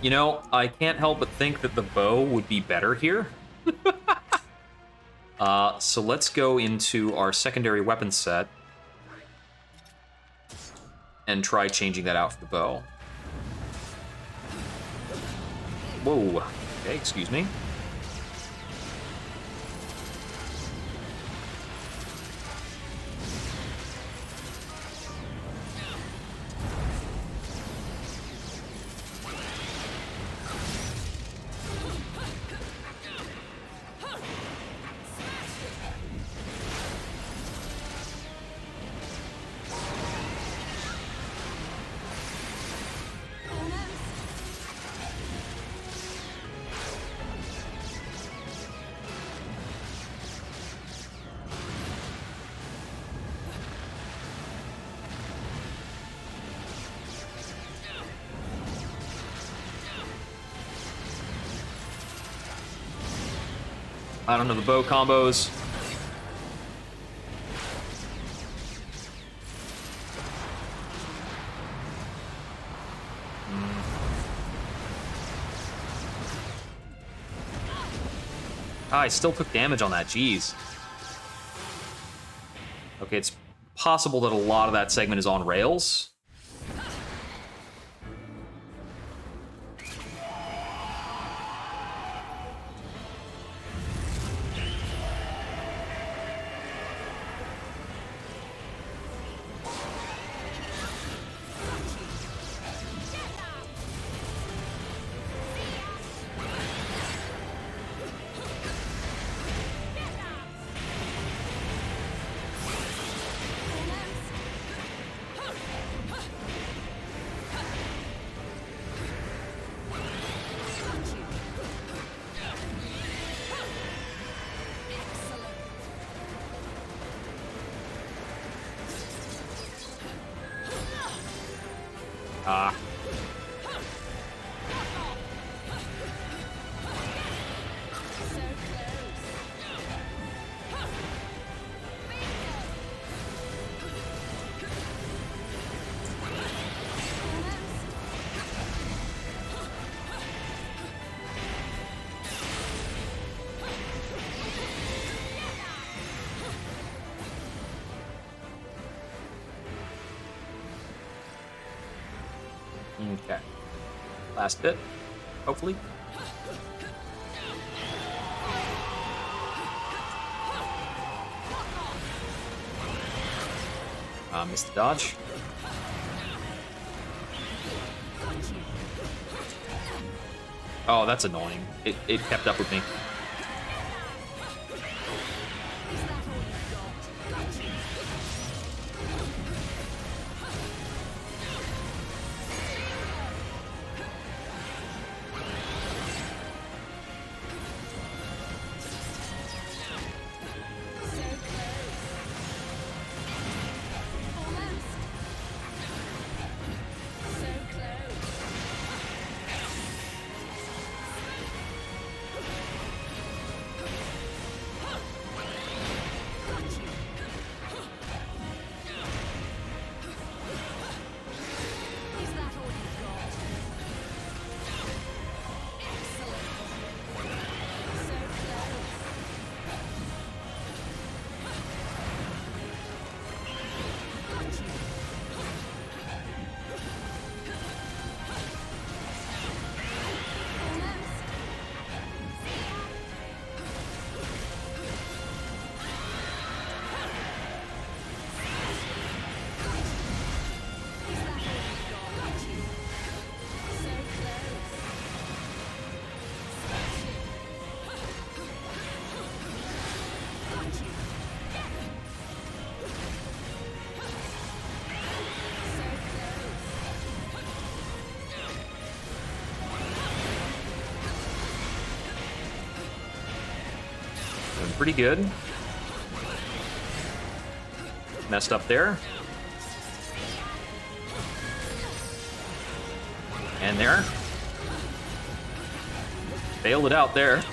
You know, I can't help but think that the bow would be better here. So let's go into our secondary weapon set and try changing that out for the bow. Whoa. Okay, excuse me. I don't know the bow combos. I still took damage on that, jeez. Okay, it's possible that a lot of that segment is on rails. Ah. Last bit, hopefully. Missed the dodge. Oh, that's annoying. It kept up with me. Doing pretty good. Messed up there. And there. Bailed it out there.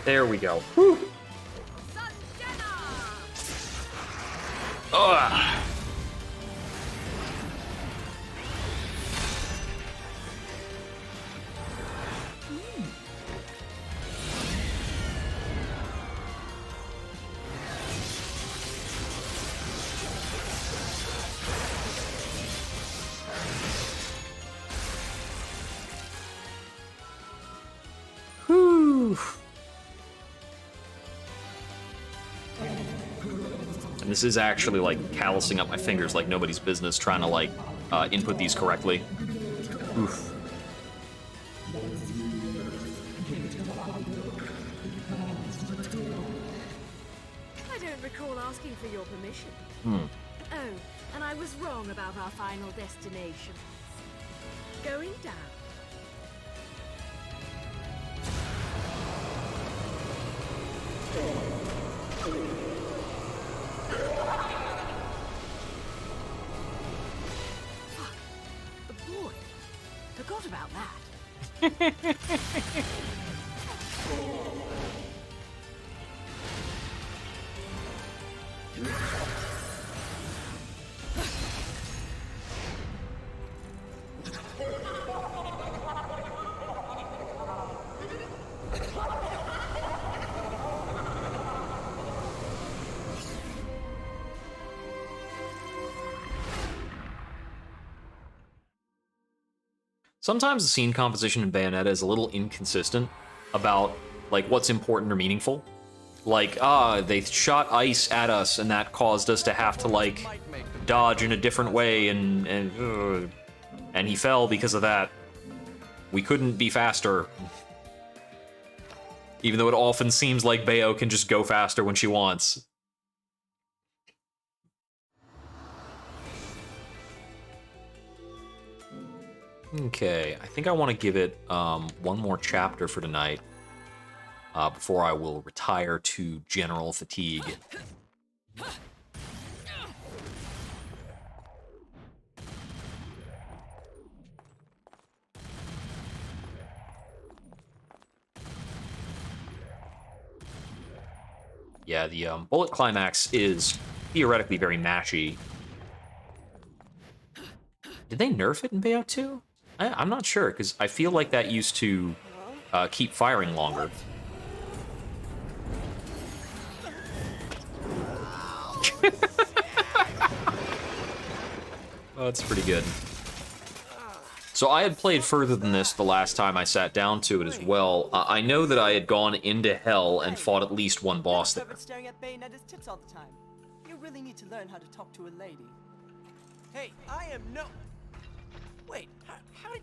There we go. Whew. Ugh. Whew. And this is actually like callousing up my fingers like nobody's business trying to like input these correctly. Oof. I don't recall asking for your permission. Hmm. Oh, and I was wrong about our final destination. Going down. Fuck. The boy. Forgot about that. Sometimes the scene composition in Bayonetta is a little inconsistent about like what's important or meaningful. Like, they shot ice at us and that caused us to have to like dodge in a different way and he fell because of that. We couldn't be faster. Even though it often seems like Bayo can just go faster when she wants. Okay, I think I want to give it one more chapter for tonight before I will retire to general fatigue. Yeah, the bullet climax is theoretically very matchy. Did they nerf it in Bayonetta 2? I'm not sure, because I feel like that used to keep firing longer. Oh, that's pretty good. So I had played further than this the last time I sat down to it as well. I know that I had gone into hell and fought at least one boss there. Staring at Bayonetta's tits all the time. You really need to learn how to talk to a lady. Hey, I am no. Wait, how did?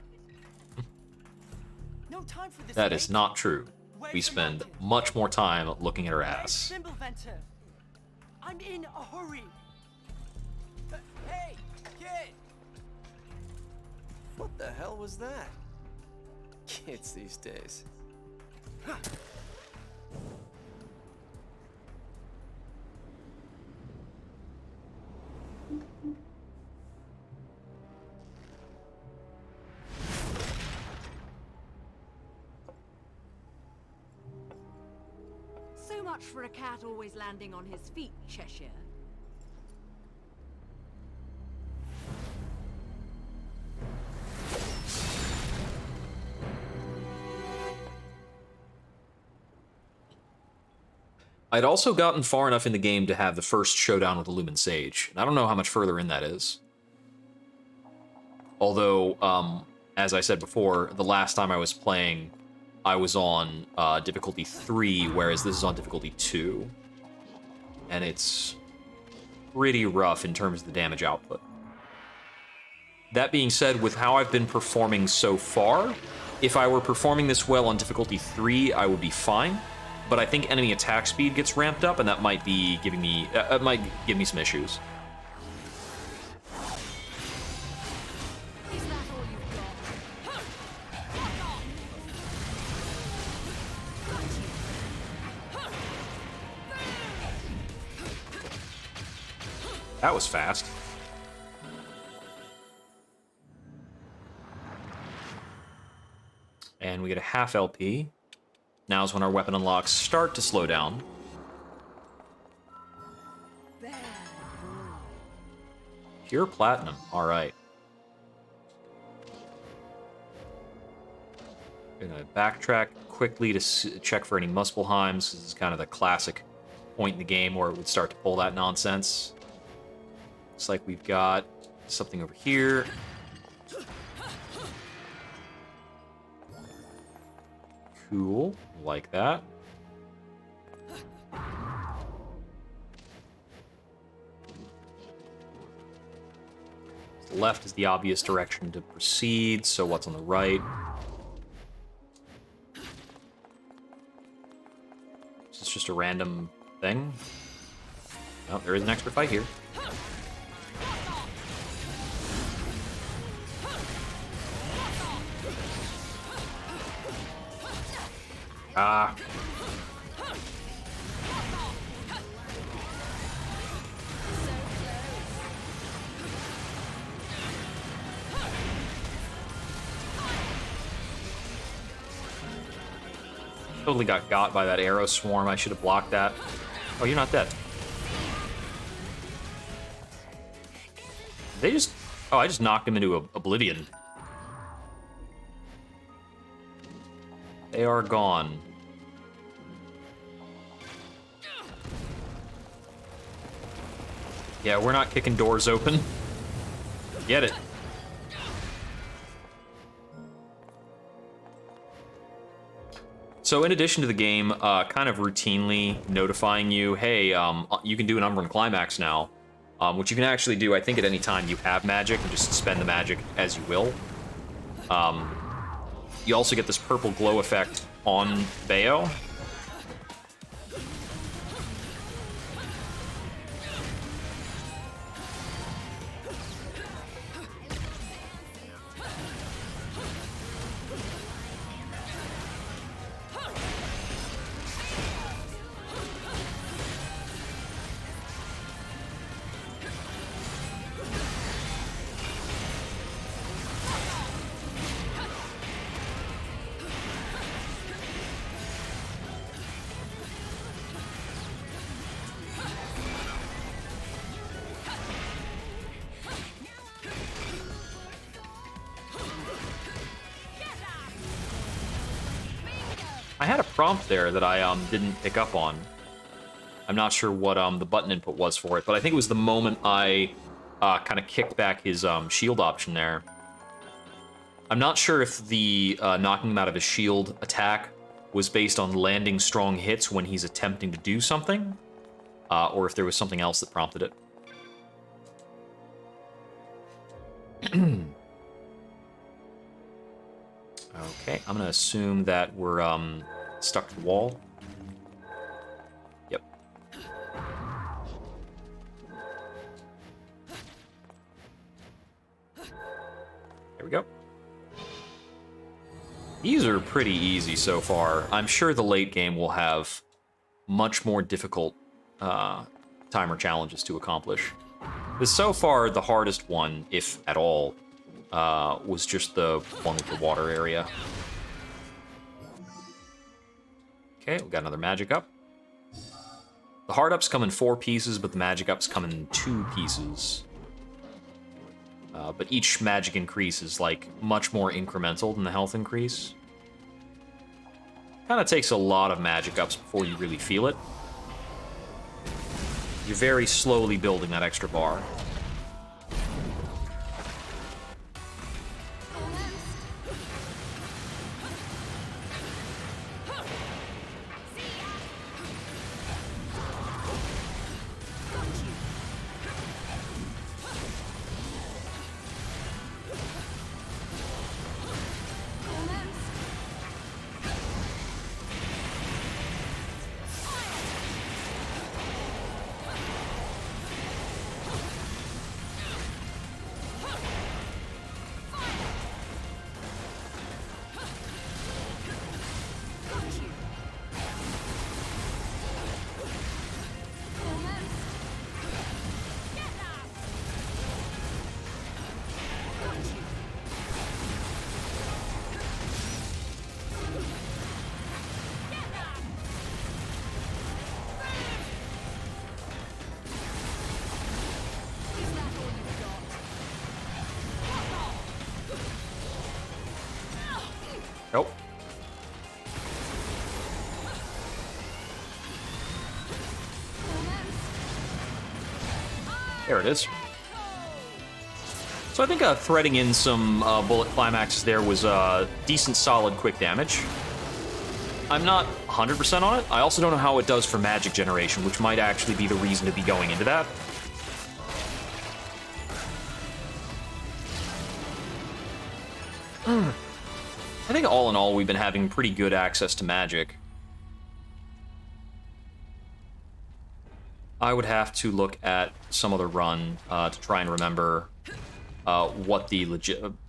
No time for this. That mate. is not true. We spend much more time looking at her ass. Symbol Venter. I'm in a hurry. Hey, kid! What the hell was that? Kids these days. So much for a cat always landing on his feet, Cheshire. I'd also gotten far enough in the game to have the first showdown with the Lumen Sage. I don't know how much further in that is. Although, as I said before, the last time I was playing, I was on difficulty 3, whereas this is on difficulty 2. And it's pretty rough in terms of the damage output. That being said, with how I've been performing so far, if I were performing this well on difficulty 3, I would be fine. But I think enemy attack speed gets ramped up, and that might be giving me might give me some issues. Is that all you've got? That was fast. And we get a half LP. Now's when our weapon unlocks start to slow down. Pure platinum. All right. Gonna backtrack quickly to check for any Muspelheims. This is kind of the classic point in the game where it would start to pull that nonsense. Looks like we've got something over here. Cool, like that. Left is the obvious direction to proceed, so what's on the right? Is this just a random thing? Oh, there is an extra fight here. Ah. Totally got by that arrow swarm. I should have blocked that. Oh, you're not dead. They just... Oh, I just knocked him into oblivion. They are gone. Yeah, we're not kicking doors open. Get it. So in addition to the game kind of routinely notifying you, hey, you can do an Umbran Climax now, which you can actually do, I think, at any time you have magic, and just spend the magic as you will. You also get this purple glow effect on Bayo. I had a prompt there that I didn't pick up on. I'm not sure what the button input was for it, but I think it was the moment I kind of kicked back his shield option there. I'm not sure if the knocking him out of his shield attack was based on landing strong hits when he's attempting to do something, or if there was something else that prompted it. Okay, I'm gonna assume that we're stuck to the wall. Yep. There we go. These are pretty easy so far. I'm sure the late game will have much more difficult timer challenges to accomplish. But so far, the hardest one, if at all, was just the one with the water area. Okay, we got another magic up. The hard ups come in 4 pieces, but the magic ups come in 2 pieces. But each magic increase is like much more incremental than the health increase. Kind of takes a lot of magic ups before you really feel it. You're very slowly building that extra bar. Nope. There it is. So I think threading in some bullet climaxes there was decent, solid, quick damage. I'm not 100% on it. I also don't know how it does for magic generation, which might actually be the reason to be going into that. I think all in all, we've been having pretty good access to magic. I would have to look at some other run to try and remember what the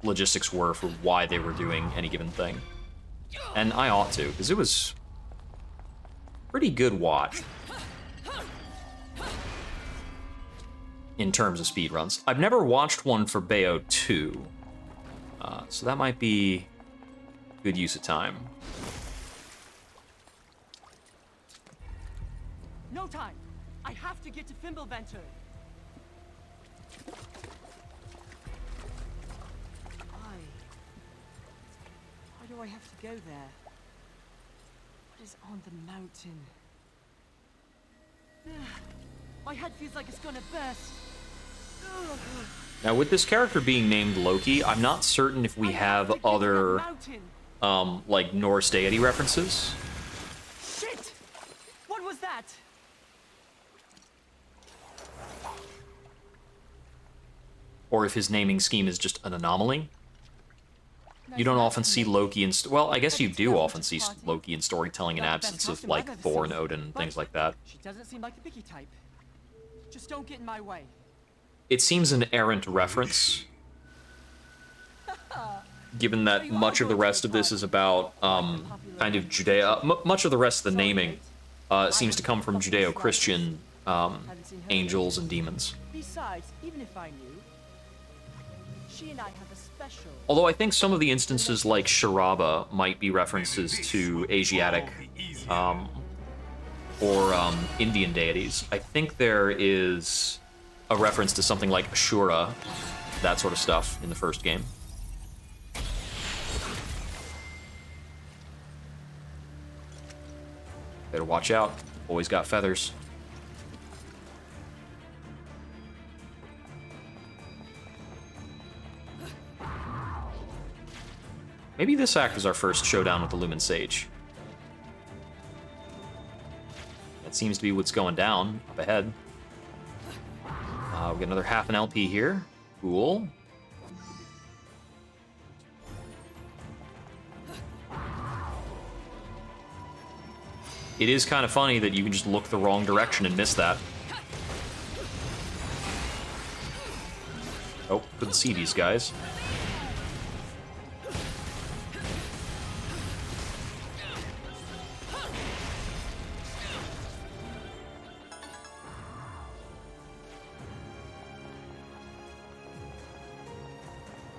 logistics were for why they were doing any given thing. And I ought to, because it was pretty good watch in terms of speedruns. I've never watched one for Bayo 2, so that might be good use of time. No time! I have to get to Fimbulventer! Why do I have to go there? What is on the mountain? My head feels like it's gonna burst! Now, with this character being named Loki, I'm not certain if we have other like Norse deity references. Shit! What was that? Or if his naming scheme is just an anomaly. You don't often see Loki in... Well, I guess you do often see Loki in storytelling in absence of, like, Thor and Odin and things like that. She doesn't seem like a picky type. Just don't get in my way. It seems an errant reference, given that much of the rest of this is about kind of much of the rest of the naming seems to come from Judeo-Christian angels and demons. Besides, even if I knew, she and I have a special... Although I think some of the instances like Sharaba might be references to Asiatic or Indian deities. I think there is a reference to something like Ashura, that sort of stuff in the first game. Better watch out. Always got feathers. Maybe this act is our first showdown with the Lumen Sage. That seems to be what's going down up ahead. We get another half an LP here. Cool. It is kind of funny that you can just look the wrong direction and miss that. Oh, couldn't see these guys.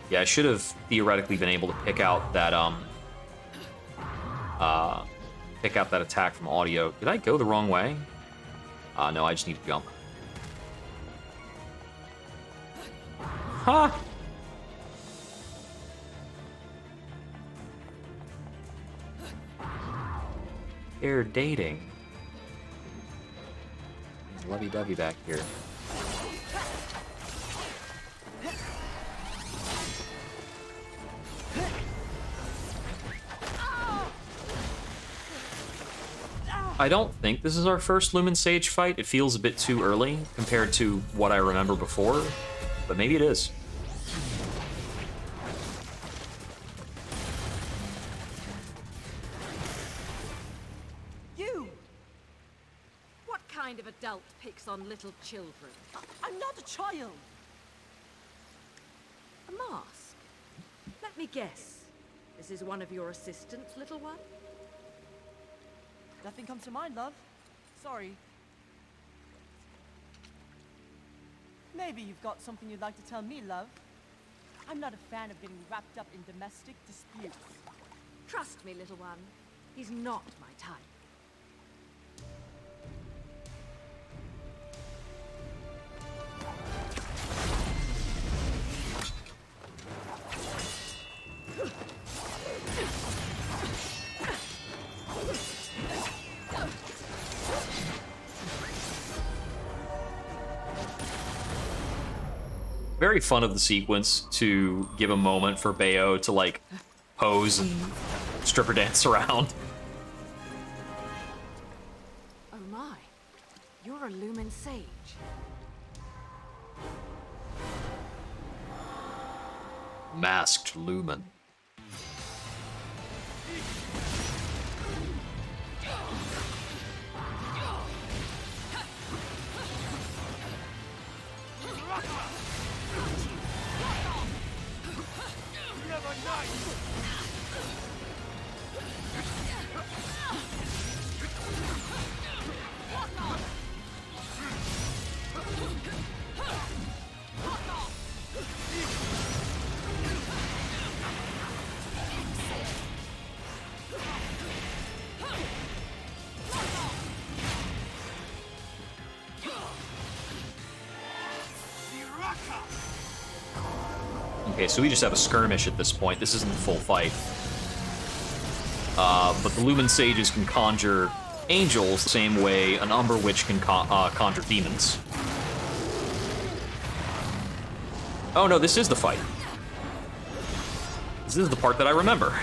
Yeah, I should have theoretically been able to pick out that attack from audio. Did I go the wrong way? No, I just need to jump. Ha! They're dating. Lovey-dovey back here. I don't think this is our first Lumen Sage fight. It feels a bit too early compared to what I remember before, but maybe it is. You! What kind of adult picks on little children? I'm not a child! A mask? Let me guess. This is one of your assistants, little one? Nothing comes to mind, love. Sorry. Maybe you've got something you'd like to tell me, love. I'm not a fan of getting wrapped up in domestic disputes. Trust me, little one. He's not my type. Very fun of the sequence to give a moment for Bayo to, like, pose and stripper dance around. Oh my, you're a Lumen Sage. Masked Lumen. Okay, so we just have a skirmish at this point. This isn't the full fight. But the Lumen Sages can conjure angels the same way an Umber Witch can conjure demons. Oh no, this is the fight. This is the part that I remember.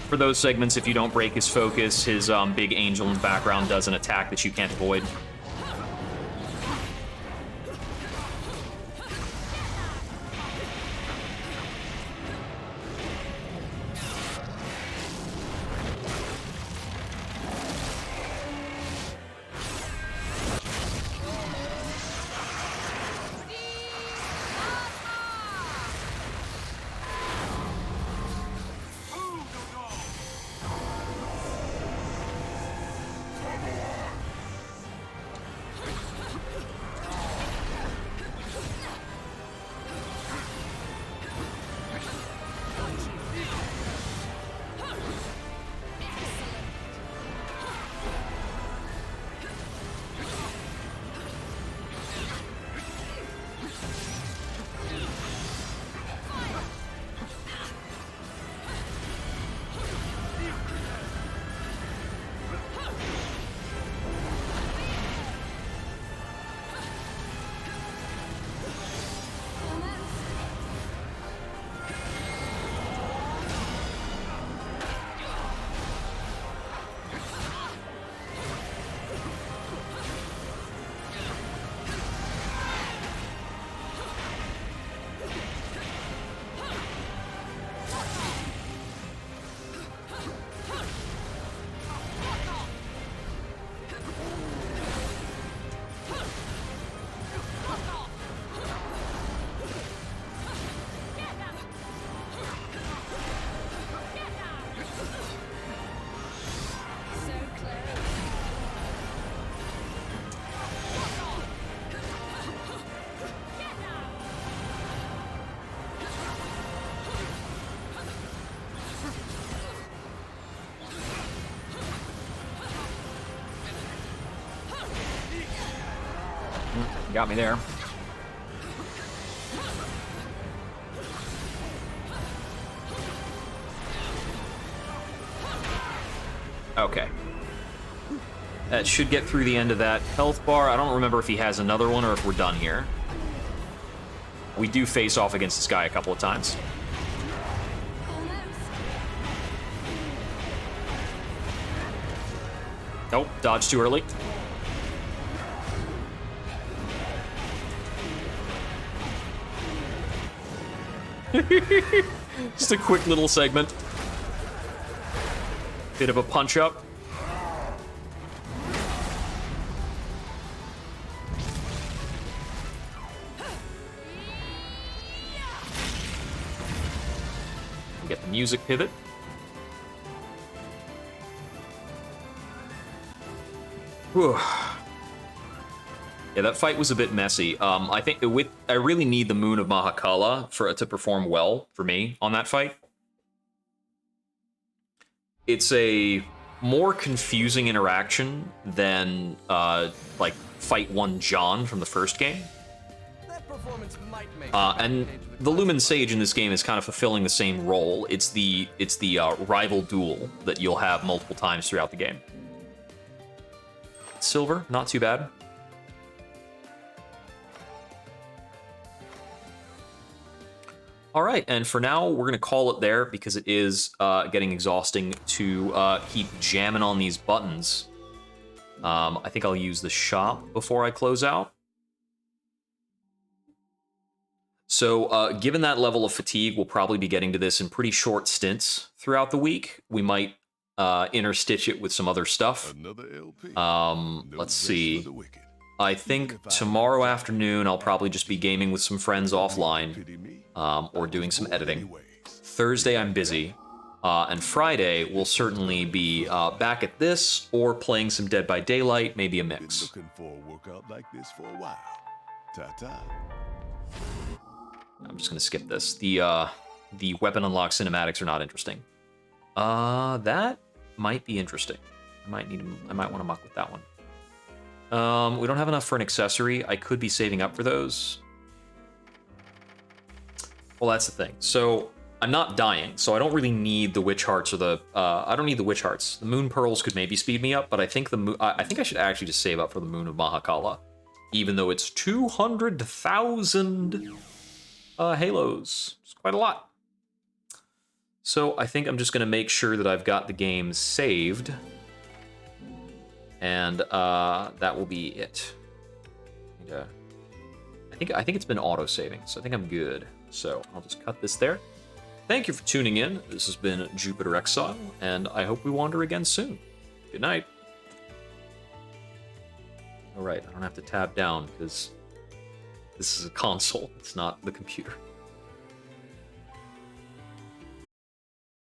For those segments, if you don't break his focus, his big angel in the background does an attack that you can't avoid. got me there. Okay. That should get through the end of that health bar. I don't remember if he has another one or if we're done here. We do face off against this guy a couple of times. Nope, dodge too early. Just a quick little segment. Bit of a punch up. Get the music pivot. Whew. Yeah, that fight was a bit messy. I think I really need the Moon of Mahakala to perform well for me on that fight. It's a more confusing interaction than like Fight 1 John from the first game. That performance might make And the Lumen Sage in this game is kind of fulfilling the same role. It's the rival duel that you'll have multiple times throughout the game. Silver, not too bad. All right, and for now, we're going to call it there because it is getting exhausting to keep jamming on these buttons. I think I'll use the shop before I close out. So given that level of fatigue, we'll probably be getting to this in pretty short stints throughout the week. We might interstitch it with some other stuff. Let's see. I think tomorrow afternoon I'll probably just be gaming with some friends offline or doing some editing. Thursday I'm busy. And Friday we'll certainly be back at this or playing some Dead by Daylight, maybe a mix. Looking for a workout like this for a while. Ta-ta. I'm just gonna skip this. The weapon unlock cinematics are not interesting. That might be interesting. I might want to muck with that one. We don't have enough for an accessory. I could be saving up for those. Well, that's the thing. So I'm not dying, so I don't really need the witch hearts or the. I don't need the witch hearts. The moon pearls could maybe speed me up, but I think I think I should actually just save up for the Moon of Mahakala, even though it's 200,000 halos. It's quite a lot. So I think I'm just going to make sure that I've got the game saved. And that will be it. I think it's been auto-saving, so I think I'm good. So I'll just cut this there. Thank you for tuning in. This has been Jupiter Exile, and I hope we wander again soon. Good night. All right, I don't have to tab down because this is a console. It's not the computer.